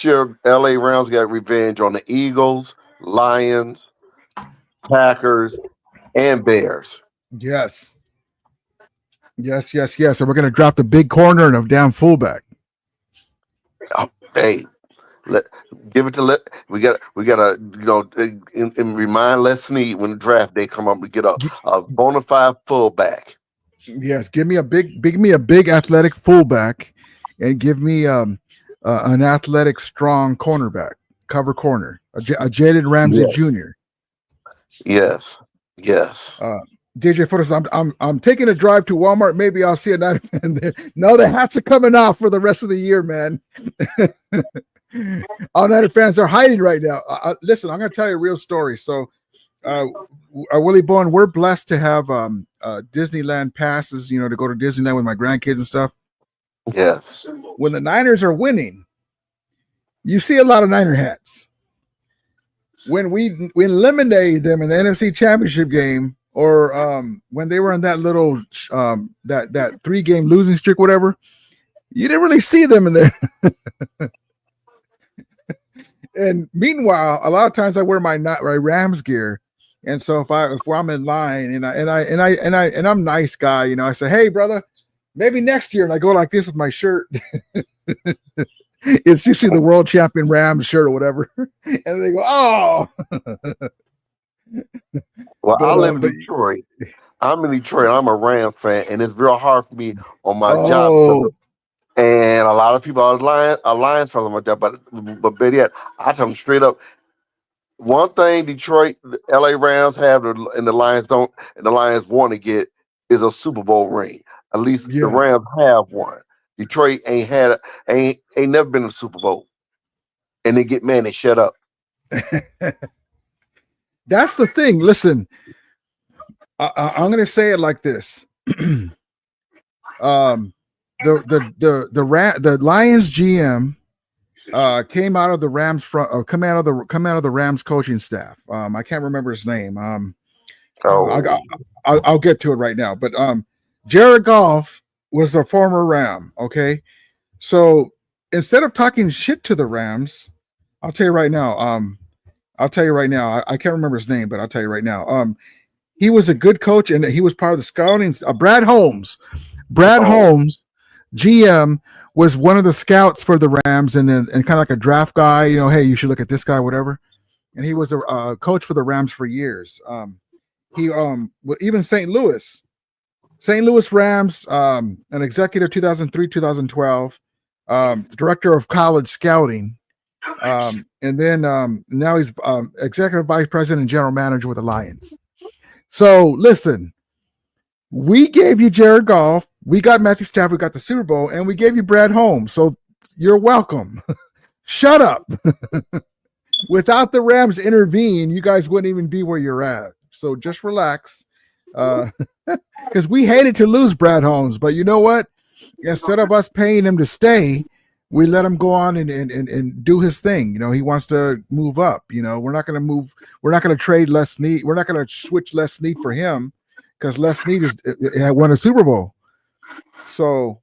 year, LA Rams got revenge on the Eagles, Lions, Packers, and Bears. Yes. And we're going to drop the big corner and a damn fullback. Hey, give it to we got to and remind Les Snead when the draft day come up, we get a bona fide fullback. Yes, give me a big athletic fullback, and give me an athletic strong cornerback, cover corner, a Jalen Ramsey Jr. Yes. DJ Footer, I'm taking a drive to Walmart. Maybe I'll see a Niner fan there. No, the hats are coming off for the rest of the year, man. All Niner fans are hiding right now. Listen, I'm going to tell you a real story. So, Willie Bowen, we're blessed to have Disneyland passes, to go to Disneyland with my grandkids and stuff. Yes. When the Niners are winning, you see a lot of Niner hats. When we eliminated them in the NFC Championship game, or when they were on that little that 3-game losing streak, whatever, you didn't really see them in there. And meanwhile, a lot of times I wear my Rams gear, and so if I'm in line and I'm a nice guy, I say, "Hey, brother, maybe next year," and I go like this with my shirt. It's usually the world champion Rams shirt or whatever, and they go, "Oh." Well, I live in Detroit. I'm in Detroit. I'm a Rams fan, and it's real hard for me on my job. And a lot of people are Lions fans on my job, but better yet, I tell them straight up. One thing Detroit, the LA Rams have, and the Lions don't, and the Lions want to get, is a Super Bowl ring. At least the Rams have one. Detroit ain't never been to the Super Bowl, and they get mad and shut up. That's the thing. Listen, I'm going to say it like this. The Lions GM came out of the Rams come out of the Rams coaching staff. I can't remember his name. I'll get to it right now. But Jared Goff was a former Ram. Okay, so instead of talking shit to the Rams, I'll tell you right now. I can't remember his name, but I'll tell you right now. He was a good coach, and he was part of the scouting. Brad Holmes, GM, was one of the scouts for the Rams, and kind of like a draft guy. Hey, you should look at this guy, whatever. And he was a coach for the Rams for years. Even St. Louis Rams, an executive 2003, 2012, director of college scouting. And then now he's executive vice president and general manager with the Lions. So listen, we gave you Jared Goff, we got Matthew Stafford, we got the Super Bowl, and we gave you Brad Holmes. So you're welcome. Shut up. Without the Rams intervene, you guys wouldn't even be where you're at. So just relax. Because we hated to lose Brad Holmes, but you know what? Instead of us paying him to stay, we let him go on and do his thing. He wants to move up. We're not going to trade Les Snead. We're not going to switch Les Snead for him, because Les Snead won a Super Bowl. So,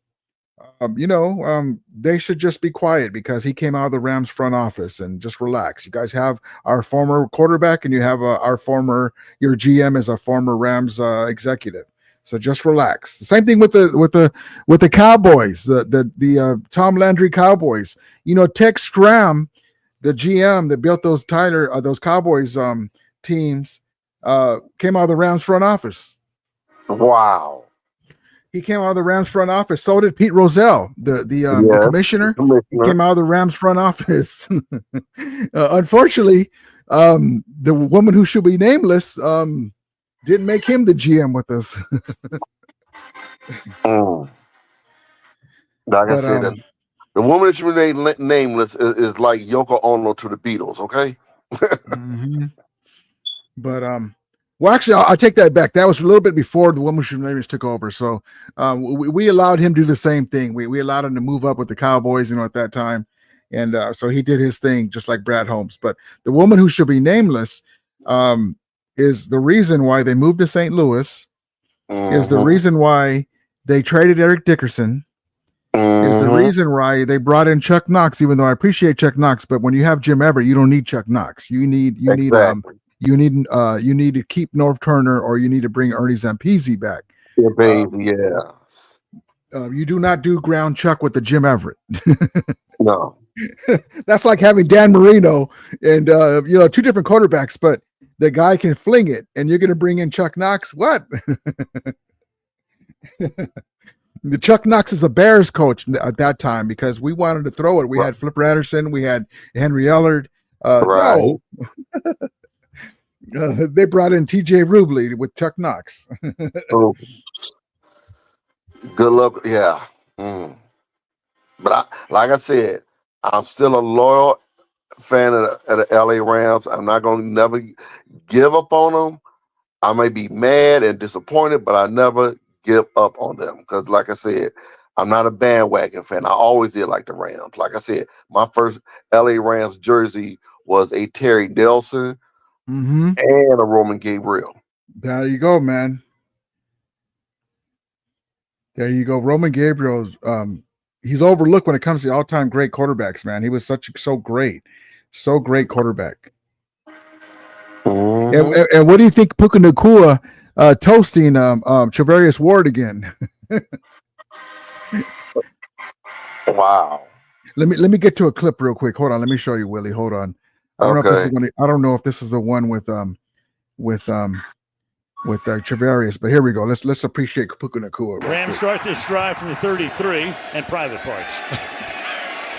they should just be quiet, because he came out of the Rams front office, and just relax. You guys have our former quarterback, and you have your GM is a former Rams executive. So just relax. The same thing with the Cowboys, the Tom Landry Cowboys. Tex Schramm, the GM that built those Cowboys teams, came out of the Rams front office. Wow. He came out of the Rams front office. So did Pete Rozelle, the commissioner. He came out of the Rams front office. Unfortunately, the woman who should be nameless didn't make him the GM with us. Mm. Like I But said, the woman that you made nameless is like Yoko Ono to the Beatles. Okay. mhm. But well, actually, I'll take that back. That was a little bit before the woman nameless took over. So we allowed him to do the same thing. We allowed him to move up with the Cowboys, at that time, and so he did his thing just like Brad Holmes. But the woman who should be nameless is the reason why they moved to St. Louis. Is the reason why they traded Eric Dickerson. Is the reason why they brought in Chuck Knox, even though I appreciate Chuck Knox, but when you have Jim Everett, you don't need Chuck Knox. You need to keep Norv Turner, or you need to bring Ernie Zampese back. Yeah, baby, yeah. You do not do ground Chuck with the Jim Everett. No. That's like having Dan Marino and two different quarterbacks, but the guy can fling it, and you're going to bring in Chuck Knox. What? The Chuck Knox is a Bears coach at that time because we wanted to throw it. We had Flipper Anderson, we had Henry Ellard. No. They brought in TJ Rubley with Chuck Knox. Oh. Good luck. Yeah. But like I said, I'm still a loyal fan of the LA Rams. I'm not going to never give up on them. I may be mad and disappointed, but I never give up on them because, like I said, I'm not a bandwagon fan. I always did like the Rams. Like I said, my first LA Rams jersey was a Terry Nelson and a Roman Gabriel. There you go, man. There you go. Roman Gabriel's he's overlooked when it comes to all-time great quarterbacks, man. He was so great quarterback. And what do you think Puka Nacua toasting Travarius Ward again? Wow. Let me get to a clip real quick. Hold on. Let me show you, Willie. Hold on. I don't know if this is the one with Travarius, but here we go. Let's appreciate Puka Nacua. Rams start this drive from the 33 and private parts.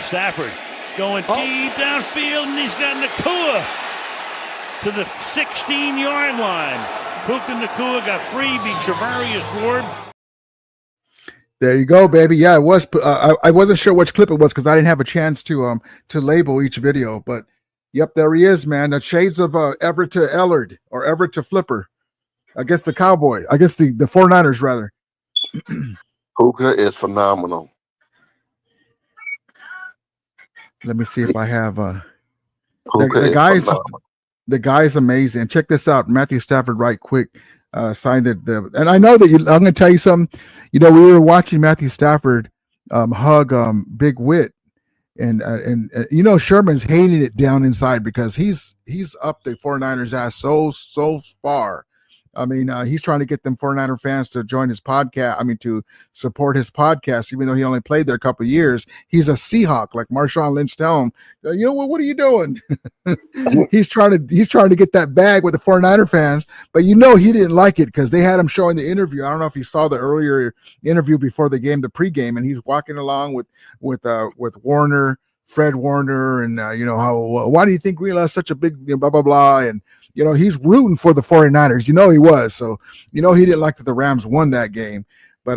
Stafford going deep downfield, and he's got Nacua to the 16-yard line. Puka Nacua got free, beat Travarius Ward. There you go, baby. Yeah, it was. I wasn't sure which clip it was because I didn't have a chance to label each video. But yep, there he is, man. The shades of Everett to Ellard or Everett to Flipper. I guess the Cowboy. I guess the 49ers rather. Puka is phenomenal. Let me see if I have the guy's amazing. Check this out. Matthew Stafford right quick signed it. And I know that I'm going to tell you something. We were watching Matthew Stafford hug Big Wit, and Sherman's hating it down inside because he's up the 49ers ass so far. I mean, he's trying to get them 49er fans to join his podcast. I mean, to support his podcast, even though he only played there a couple of years. He's a Seahawk, like Marshawn Lynch tell him. What are you doing? he's trying to get that bag with the 49er fans, but he didn't like it because they had him showing the interview. I don't know if you saw the earlier interview before the game, the pregame, and he's walking along with Warner, Fred Warner, and why do you think Greenlaw is such a big blah blah blah, and he's rooting for the 49ers. He was. So, he didn't like that the Rams won that game. But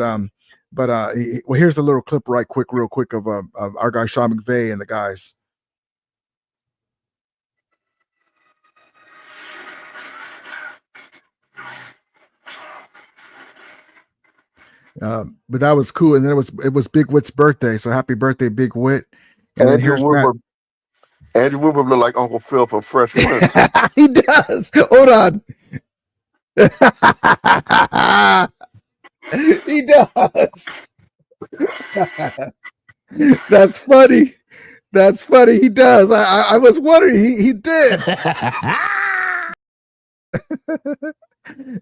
here's a little clip real quick of our guy Sean McVay and the guys. But that was cool. And then it was Big Wit's birthday. So happy birthday, Big Wit. And then here's Andrew Wilbur look like Uncle Phil from Fresh Prince. He does. Hold on. He does. That's funny. He does. I was wondering. He did.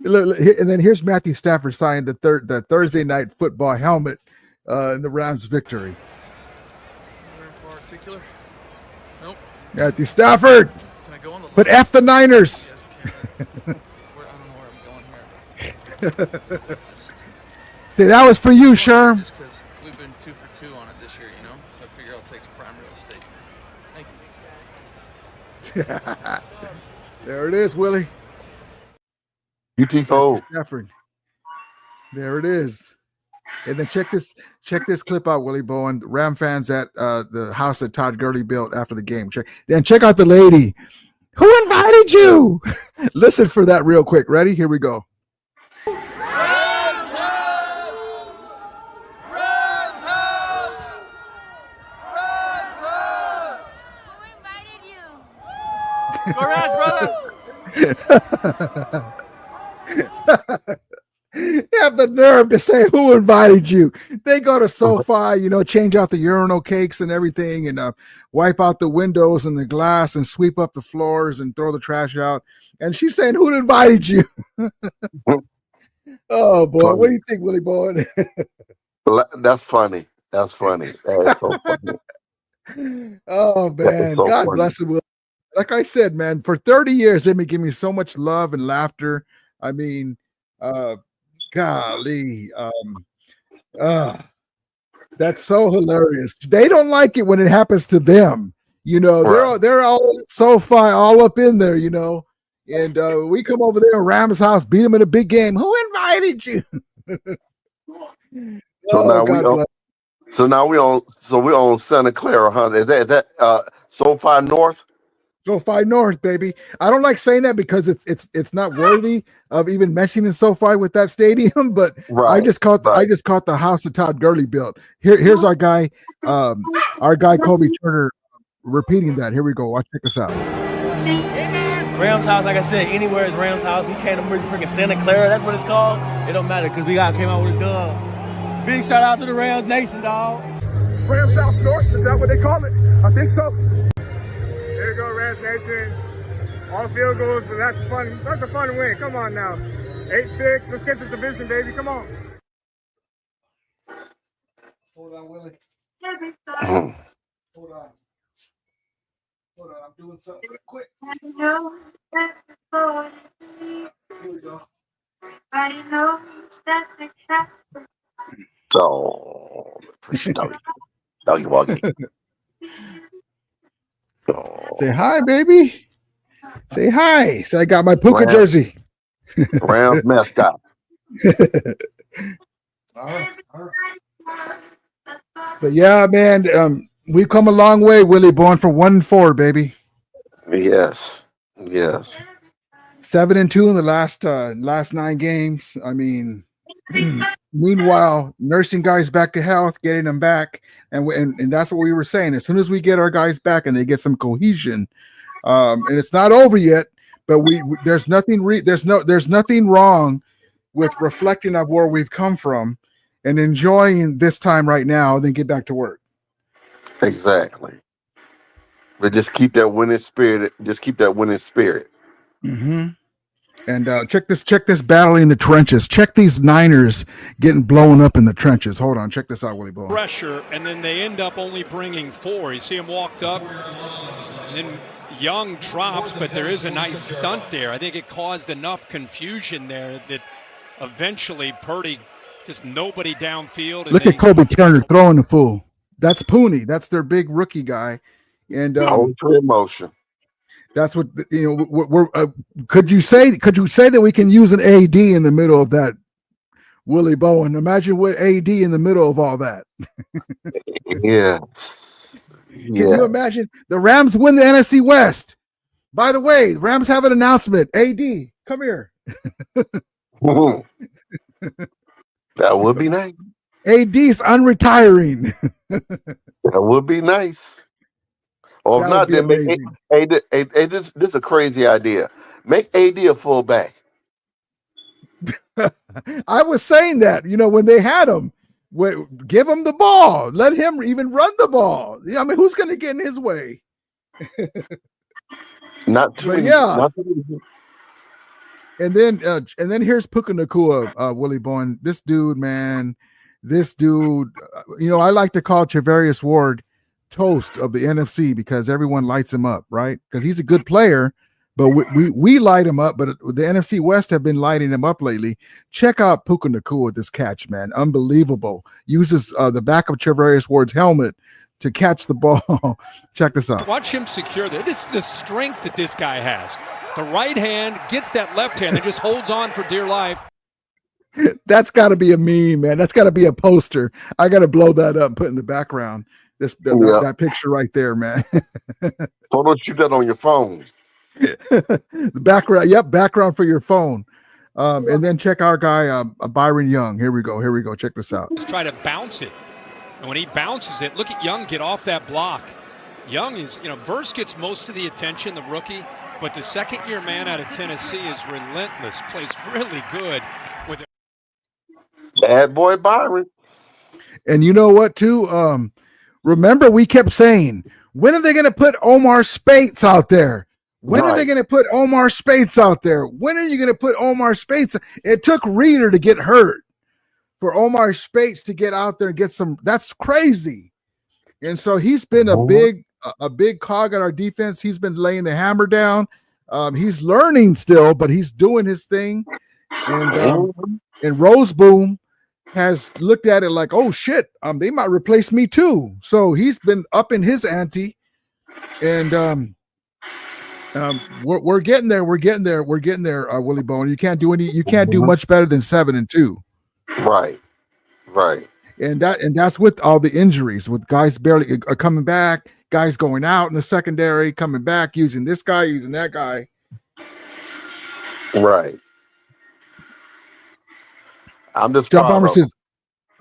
Look, and then here's Matthew Stafford signing the Thursday night football helmet in the Rams victory. Particular? Nope. Matthew Stafford. Can I go on the But F the Niners. I don't know where I'm going here. See, that was for you, Sherm. Just because we've been 2 for 2 on it this year, so I figure I'll take some prime real estate. Thank you. There it is, Willie. UT Cole. Stafford. There it is. And then check this clip out, Willie Bowen. Ram fans at the house that Todd Gurley built after the game. Check out the lady. Who invited you? Listen for that real quick. Ready? Here we go. Go Rams, brother. You have the nerve to say who invited you. They go to SoFi, change out the urinal cakes and everything, and wipe out the windows and the glass and sweep up the floors and throw the trash out. And she's saying, "Who invited you?" Oh boy, what do you think, Willie Bowen? That's funny. That's funny. That is so funny. Oh man, so God funny. bless him. Like I said, man, for 30 years, they've been giving me so much love and laughter. I mean, golly, that's so hilarious. They don't like it when it happens to them. Right. They're all SoFi, all up in there. And we come over there at Rams' house, beat them in a big game. Who invited you? So now we're on Santa Clara, huh? Is that SoFi North? SoFi North, baby. I don't like saying that because it's not worthy of even mentioning SoFi with that stadium. But I just caught the house that Todd Gurley built. Here's our guy Kobe Turner repeating that. Here we go. Check this out. Rams house, like I said, anywhere is Rams house. We came to freaking Santa Clara. That's what it's called. It don't matter because we came out with a dub. Big shout out to the Rams Nation, dog. Rams House North, is that what they call it? I think so. There you go, Rams Nation. All field goals, but that's fun. That's a fun win. Come on now. 8-6. Let's get the division, baby. Come on. Hold on, Willie. Hold on. I'm doing something real quick. Here we go. So, doggy woggy. Say hi, baby. Say hi. Say I got my Puka jersey. Rams mascot. All right. But yeah, man, we've come a long way, Willie Bowen, from 1-4, baby. Yes. 7-2 in the last 9 games. I mean, meanwhile, nursing guys back to health, getting them back, and that's what we were saying. As soon as we get our guys back and they get some cohesion, and it's not over yet, but there's nothing wrong with reflecting on where we've come from and enjoying this time right now, and then get back to work. Exactly. But just keep that winning spirit. Mm-hmm. And check this battle in the trenches. Check these Niners getting blown up in the trenches. Hold on, check this out, Willie Bowen. Pressure, and then they end up only bringing 4. You see him walked up, and then Young drops, but there is a nice stunt there. I think it caused enough confusion there that eventually Purdy, just nobody downfield. Look at Kobe Turner throwing the fool. That's Pooney. That's their big rookie guy. And emotion. That's what we're could you say that we can use an AD in the middle of that, Willie Bowen? Imagine what AD in the middle of all that. Yeah. Can you imagine? The Rams win the NFC West. By the way, the Rams have an announcement. AD, come here. That would be nice. AD's unretiring. That would be nice. Or if not, then this is a crazy idea. Make AD a fullback. I was saying that, when they had him, give him the ball. Let him even run the ball. I mean, who's going to get in his way? Not too many. And then here's Puka Nacua, Willie Bowen. This dude, I like to call Charvarius Ward toast of the NFC because everyone lights him up, right? Because he's a good player, but we light him up. But the NFC West have been lighting him up lately. Check out Puka Nacua with this catch, man. Unbelievable. Uses the back of Charvarius Ward's helmet to catch the ball. Check this out. Watch him secure this. This is the strength that this guy has. The right hand gets that left hand and just holds on for dear life. That's got to be a meme, man. That's got to be a poster. I got to blow that up and put in the background. That picture right there, man. So don't shoot that on your phone. The background, yep, background for your phone. And then check our guy, Byron Young. Here we go. Check this out. Just try to bounce it. And when he bounces it, look at Young get off that block. Young is, Verse gets most of the attention, the rookie, but the second-year man out of Tennessee is relentless, plays really good with it. Bad boy Byron. And you know what, too? Remember, we kept saying, when are they going to put Omar Speights out there? When are they going to put Omar Speights out there? When are you going to put Omar Speights? It took Reader to get hurt for Omar Speights to get out there and get some. That's crazy. And so he's been a big cog at our defense. He's been laying the hammer down. He's learning still, but he's doing his thing. And Roseboom has looked at it like, oh shit, they might replace me too. So he's been upping his ante, and we're getting there. We're getting there, Willie Bone. You can't do much better than 7-2. Right. And that's with all the injuries, with guys barely coming back, guys going out in the secondary, coming back, using this guy, using that guy. Right. I'm just John Bomber says,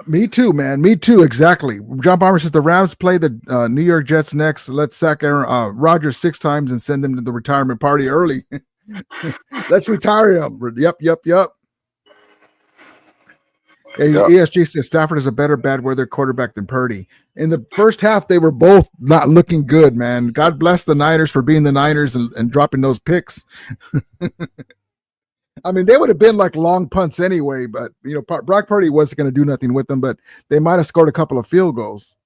me too, man. Me too. Exactly. John Bomber says the Rams play the New York Jets next. Let's sack Aaron Rodgers 6 times and send them to the retirement party early. Let's retire him. Yep. ESG says Stafford is a better bad weather quarterback than Purdy. In the first half, they were both not looking good, man. God bless the Niners for being the Niners and dropping those picks. I mean, they would have been like long punts anyway, but Brock Purdy wasn't going to do nothing with them, but they might have scored a couple of field goals,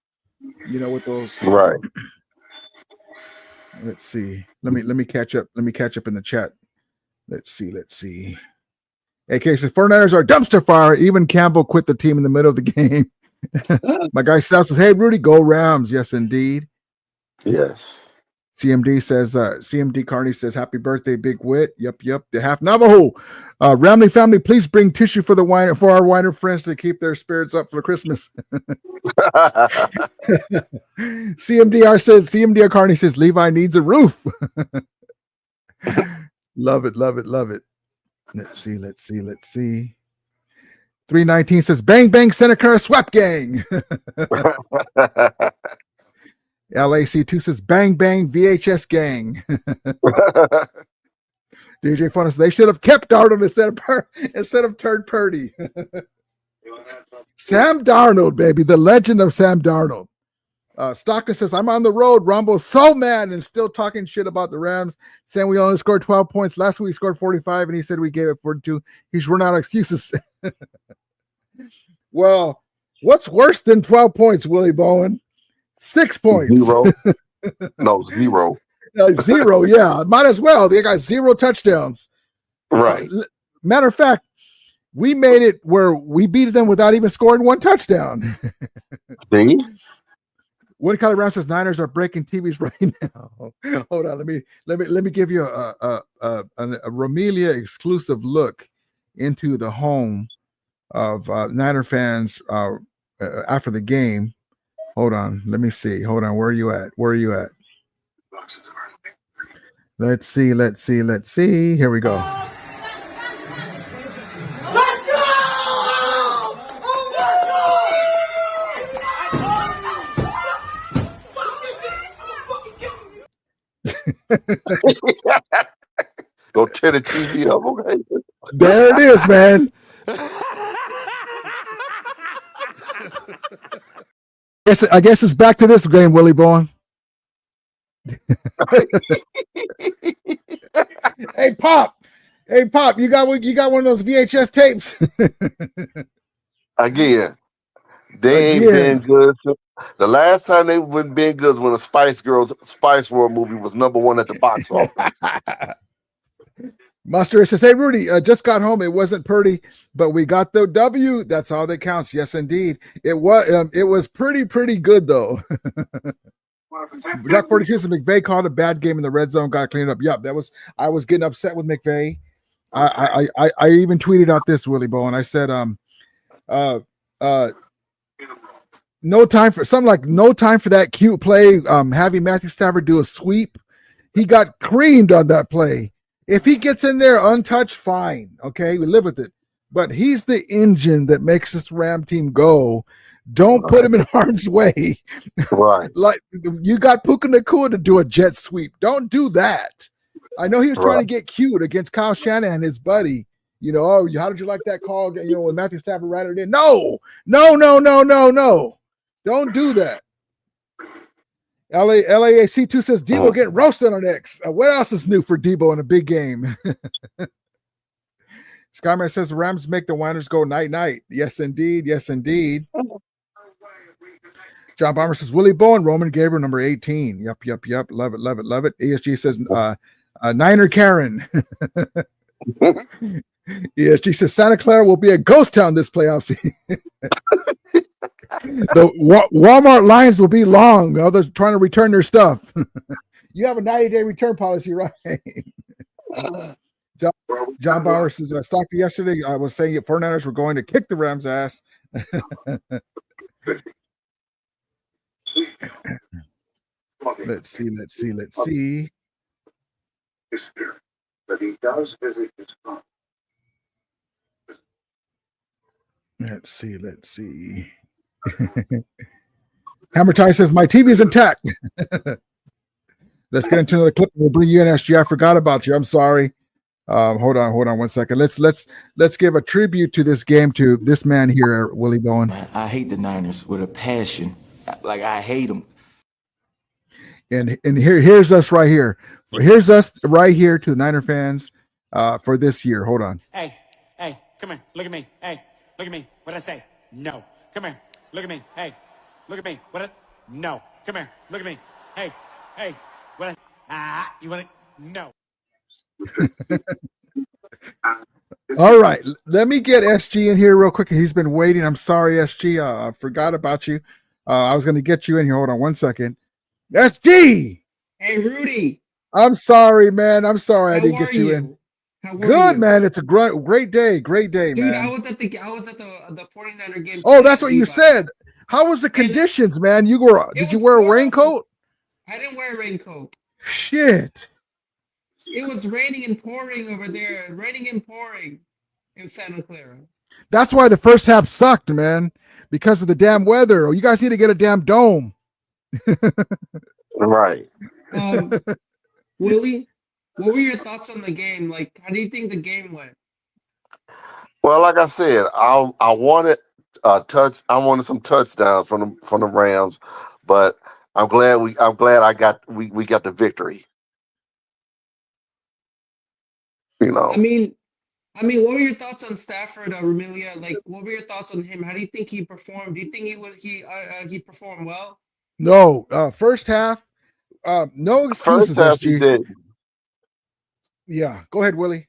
with those. Right. Let's see. Let me catch up. Let me catch up in the chat. Let's see. AK says 49ers are a dumpster fire. Even Campbell quit the team in the middle of the game. My guy Sal says, hey, Rudy, go Rams. Yes, indeed. Yes. CMD says, CMD Carney says, happy birthday, Big Wit. Yep. The half Navajo. Ramley family, please bring tissue for our whiner friends to keep their spirits up for Christmas. CMDR Carney says, Levi needs a roof. Love it. Let's see. 319 says, bang, bang, Seneca swap gang. LAC2 says, bang, bang, VHS gang. DJ Funness, they should have kept Darnold instead of turned Purdy. Sam Darnold, baby, the legend of Sam Darnold. Stockton says, I'm on the road. Rombo's so mad and still talking shit about the Rams, saying we only scored 12 points. Last week we scored 45, and he said we gave it 42. He's run out of excuses. Well, what's worse than 12 points, Willie Bowen? 6 points. 0. No, 0. 0, yeah. Might as well. They got 0 touchdowns. Right. Matter of fact, we made it where we beat them without even scoring 1 touchdown. See? Woody Collie Brown says Niners are breaking TVs right now. Hold on, let me give you a Romelia exclusive look into the home of Niner fans after the game. Hold on, let me see. Hold on, where are you at? Let's see. Here we go. Go tear the TV up, okay? There it is, man. I guess it's back to this game, Willie Bowen. Hey, Pop, you got one of those VHS tapes? Again, they ain't been good. The last time they wouldn't been good was when the Spice World movie was #1 at the box office. Muster says, hey, Rudy, just got home. It wasn't Purdy, but we got the W. That's all that counts. Yes, indeed. It was pretty good, though. Jack 42 says McVay called a bad game in the red zone, got cleaned up. Yep, I was getting upset with McVay. I even tweeted out this, Willie Bowen. I said, no time for something like no time for that cute play. Having Matthew Stafford do a sweep. He got creamed on that play. If he gets in there untouched, fine. Okay, we live with it. But he's the engine that makes this Ram team go. Don't put him in harm's way. Right. Like you got Puka Nacua to do a jet sweep. Don't do that. I know he was trying to get cute against Kyle Shanahan, his buddy. You know, oh, how did you like that call? You know, when Matthew Stafford rattled in. No. Don't do that. LAAC2 says Debo getting roasted on X. What else is new for Debo in a big game? Skyman says the Rams make the Niners go night-night. Yes, indeed. Yes, indeed. John Bomber says Willie Bowen, Roman Gabriel, number 18. Yep. Love it. ESG says Niner Karen. ESG says Santa Clara will be a ghost town this playoff season. The Walmart lines will be long. Others trying to return their stuff. You have a 90-day return policy, right? John Bauer says, Stockton yesterday, I was saying 49ers were going to kick the Rams' ass. Let's see. But he does visit his son. Let's see. Hammer Tie says, my TV is intact. Let's get into another clip. We'll bring you in, SG. I forgot about you. I'm sorry. Hold on 1 second. Let's give a tribute to this game to this man here, Willie Bowen. I hate the Niners with a passion. Like I hate them. And here's us right here. Here's us right here to the Niner fans for this year. Hold on. Hey, come here. Look at me. Hey, look at me. What'd I say? No. Come here. Look at me. Hey, look at me. No. Come here. Look at me. Hey, what? You want it? No. All right, let me get SG in here real quick. He's been waiting. I'm sorry, SG. I forgot about you. I was going to get you in here. Hold on 1 second. SG. Hey, Rudy. I'm sorry, man. I'm sorry I didn't get you in. Good, man. It's a great day. Great day, dude, man. I was at the 49er game. Oh, that's what you said. How was the conditions, man? Did you wear a raincoat? I didn't wear a raincoat. Shit. It was raining and pouring over there. Raining and pouring in Santa Clara. That's why the first half sucked, man. Because of the damn weather. Oh, you guys need to get a damn dome. Right. Willie, what were your thoughts on the game? Like, how do you think the game went? Well, like I said, I wanted some touchdowns from the Rams, but I'm glad we got the victory. You know. I mean, what were your thoughts on Stafford, Ramilia? Like, what were your thoughts on him? How do you think he performed? Do you think he performed well? No, first half, no excuses. First half he didn't. Yeah, go ahead, Willie.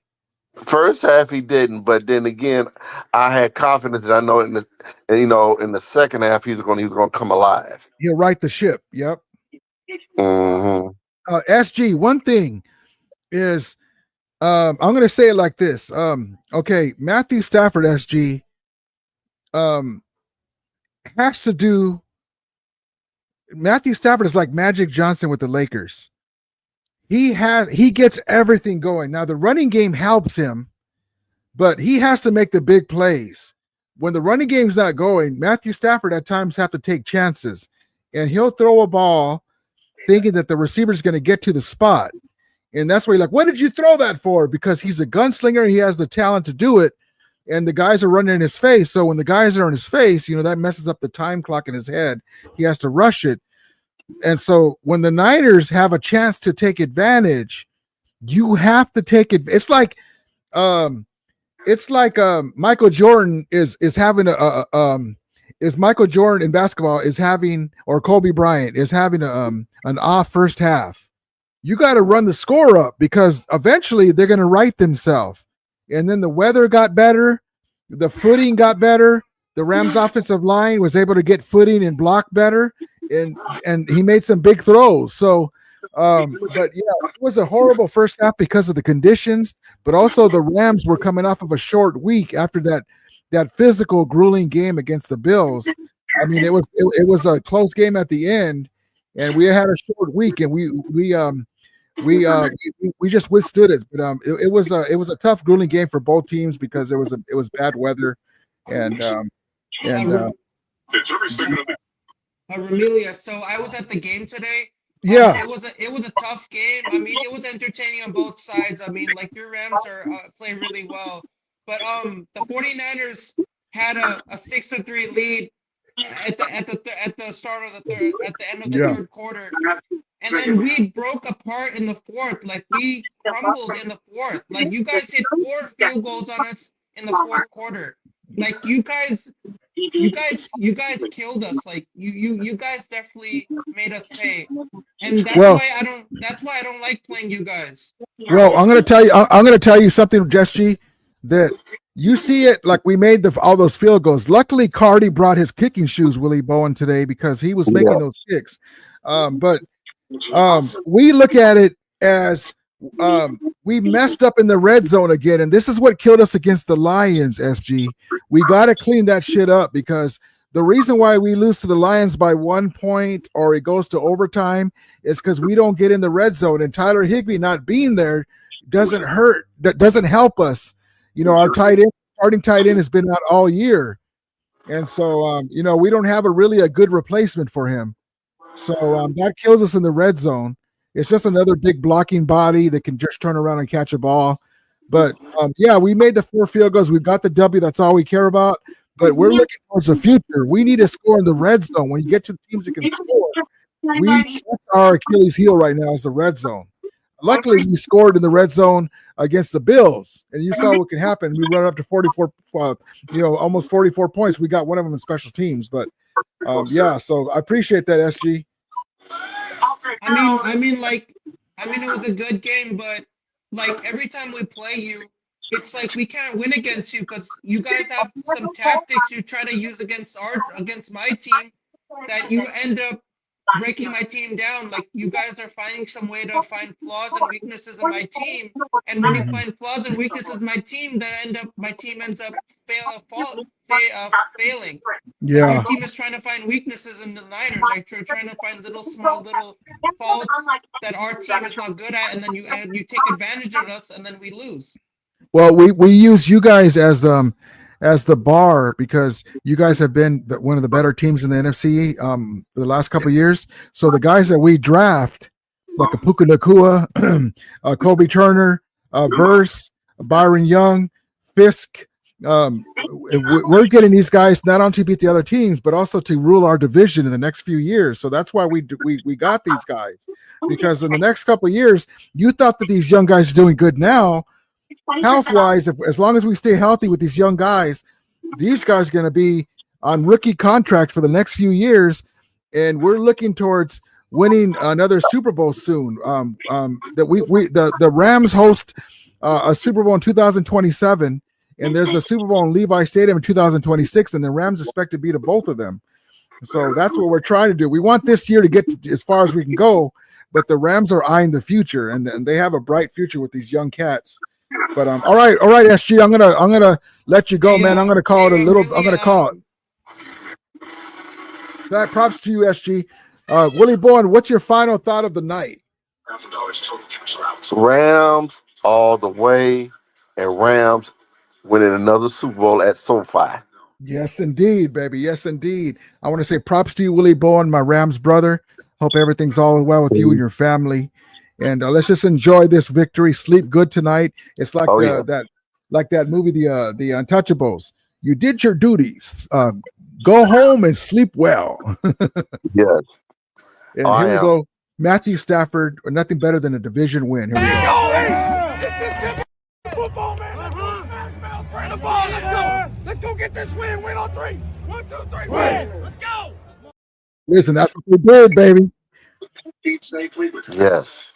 First half he didn't, but then again, I had confidence that I know in the second half he's going to come alive. He'll right the ship. Yep. Mm-hmm. SG, one thing is, I'm going to say it like this. Okay, Matthew Stafford, SG, has to do. Matthew Stafford is like Magic Johnson with the Lakers. He gets everything going. Now the running game helps him, but he has to make the big plays. When the running game's not going, Matthew Stafford at times have to take chances, and he'll throw a ball thinking that the receiver is going to get to the spot. And that's where you're like, what did you throw that for? Because he's a gunslinger and he has the talent to do it. And the guys are running in his face. So when the guys are in his face, that messes up the time clock in his head. He has to rush it. And so when the Niners have a chance to take advantage, you have to take it. It's like Michael Jordan is having is Michael Jordan in basketball is having, or Kobe Bryant is having an off first half. You got to run the score up because eventually they're going to right themselves. And then the weather got better. The footing got better. The Rams offensive line was able to get footing and block better. And he made some big throws. So But yeah, it was a horrible first half because of the conditions, but also the Rams were coming off of a short week after that physical, grueling game against the Bills. I mean, it was a close game at the end, and we had a short week, and we just withstood it. But it was a tough, grueling game for both teams because it was bad weather, and Ramilia, so I was at the game today. yeah, It was a tough game. I mean, it was entertaining on both sides. I mean, like your Rams are play really well, but the 49ers had a 6-3 lead at the start of the third, at the end of the third quarter, and then we broke apart in the fourth. Like we crumbled in the fourth. Like you guys hit 4 field goals on us in the fourth quarter. Like you guys killed us. Like you guys definitely made us pay, and that's why I don't like playing you guys. Well, I'm gonna tell you something, Jess G, that you see it like we made all those field goals. Luckily, Cardi brought his kicking shoes, Willie Bowen, today because he was making those kicks. But we look at it as we messed up in the red zone again, and this is what killed us against the Lions, SG. We got to clean that shit up because the reason why we lose to the Lions by 1 point or it goes to overtime is because we don't get in the red zone, and Tyler Higbee not being there doesn't help us. You know, our starting tight end has been out all year, and so we don't have a good replacement for him. So that kills us in the red zone. It's just another big blocking body that can just turn around and catch a ball. But we made the 4 field goals. We've got the W. That's all we care about. But we're looking towards the future. We need to score in the red zone. When you get to the teams that can score, that's our Achilles heel right now is the red zone. Luckily, we scored in the red zone against the Bills, and you saw what can happen. We run up to 44, almost 44 points. We got one of them in special teams. But so I appreciate that, SG. I mean, it was a good game, but like every time we play you, it's like we can't win against you because you guys have some tactics you try to use against my team that you end up breaking my team down. Like you guys are finding some way to find flaws and weaknesses in my team, and when you find flaws and weaknesses in my team, my team ends up failing. Yeah. Your team is trying to find weaknesses in the Niners. Like you're trying to find small faults that our team is not good at, and then you take advantage of us, and then we lose. Well, we use you guys as the bar because you guys have been one of the better teams in the NFC the last couple of years. So the guys that we draft, like a Puka Nacua, Kobe Turner, Verse, Byron Young, Fisk, we're getting these guys not only to beat the other teams, but also to rule our division in the next few years. So that's why we got these guys, because in the next couple of years, you thought that these young guys are doing good now. Health-wise, as long as we stay healthy with these young guys, these guys are going to be on rookie contract for the next few years, and we're looking towards winning another Super Bowl soon. The Rams host a Super Bowl in 2027, and there's a Super Bowl in Levi Stadium in 2026, and the Rams expect to beat both of them. So that's what we're trying to do. We want this year to get as far as we can go, but the Rams are eyeing the future, and they have a bright future with these young cats. But all right, SG, I'm gonna let you go, man. I'm gonna call it a little. I'm gonna call it. That props to you, SG. Willie Bowen, what's your final thought of the night? Rams all the way, and Rams winning another Super Bowl at SoFi. Yes, indeed, baby. Yes, indeed. I want to say props to you, Willie Bowen, my Rams brother. Hope everything's all well with you and your family. And let's just enjoy this victory. Sleep good tonight. It's like that movie, the Untouchables. You did your duties. Go home and sleep well. Yes. And here we go. Matthew Stafford, or nothing better than a division win. Here we go. Football, man. Bring the ball. Let's go. Let's go get this win. Win on 3. 1, 2, 3. Win. Let's go. Listen, that's what we did, baby. Yes.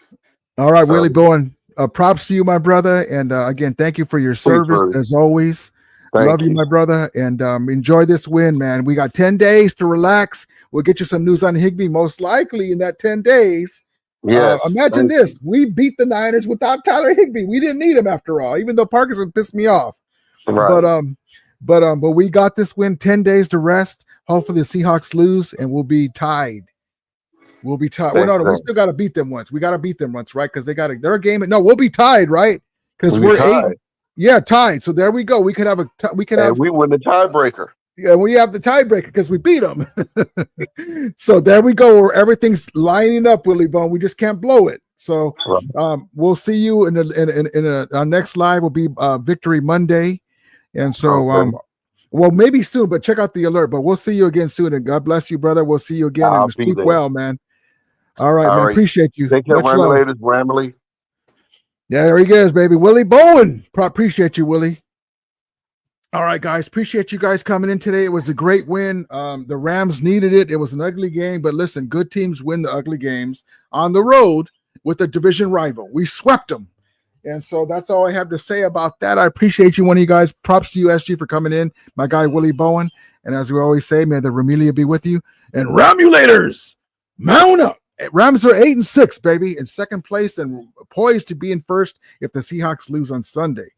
All right, Willie Bowen. Props to you, my brother. And again, thank you for your service as always. Love you, my brother. And enjoy this win, man. We got 10 days to relax. We'll get you some news on Higbee, most likely in that 10 days. Yes. Imagine this: we beat the Niners without Tyler Higbee. We didn't need him after all, even though Parkinson pissed me off. Right. But we got this win. 10 days to rest. Hopefully the Seahawks lose and we'll be tied. We'll be tied. Well, no, we still got to beat them once. We got to beat them once, right? Because they're a game. No, we'll be tied, right? Because we're tied. 8. Yeah, tied. So there we go. We could have we win the tiebreaker. Yeah, we have the tiebreaker because we beat them. So there we go. Where everything's lining up, Willie Bone. We just can't blow it. So we'll see you in our next live. Will be Victory Monday, and so well maybe soon. But check out the alert. But we'll see you again soon. And God bless you, brother. We'll see you again. And speak well, man. All right, man. Appreciate you. Take care, Ramblers. Yeah, there he goes, baby. Willie Bowen. Appreciate you, Willie. All right, guys. Appreciate you guys coming in today. It was a great win. The Rams needed it. It was an ugly game, but listen, good teams win the ugly games on the road with a division rival. We swept them. And so that's all I have to say about that. I appreciate you, one of you guys. Props to you, SG, for coming in. My guy, Willie Bowen. And as we always say, may the Ramelia be with you. And Ramulators, mount up. Rams are 8-6, baby, in second place and poised to be in first if the Seahawks lose on Sunday.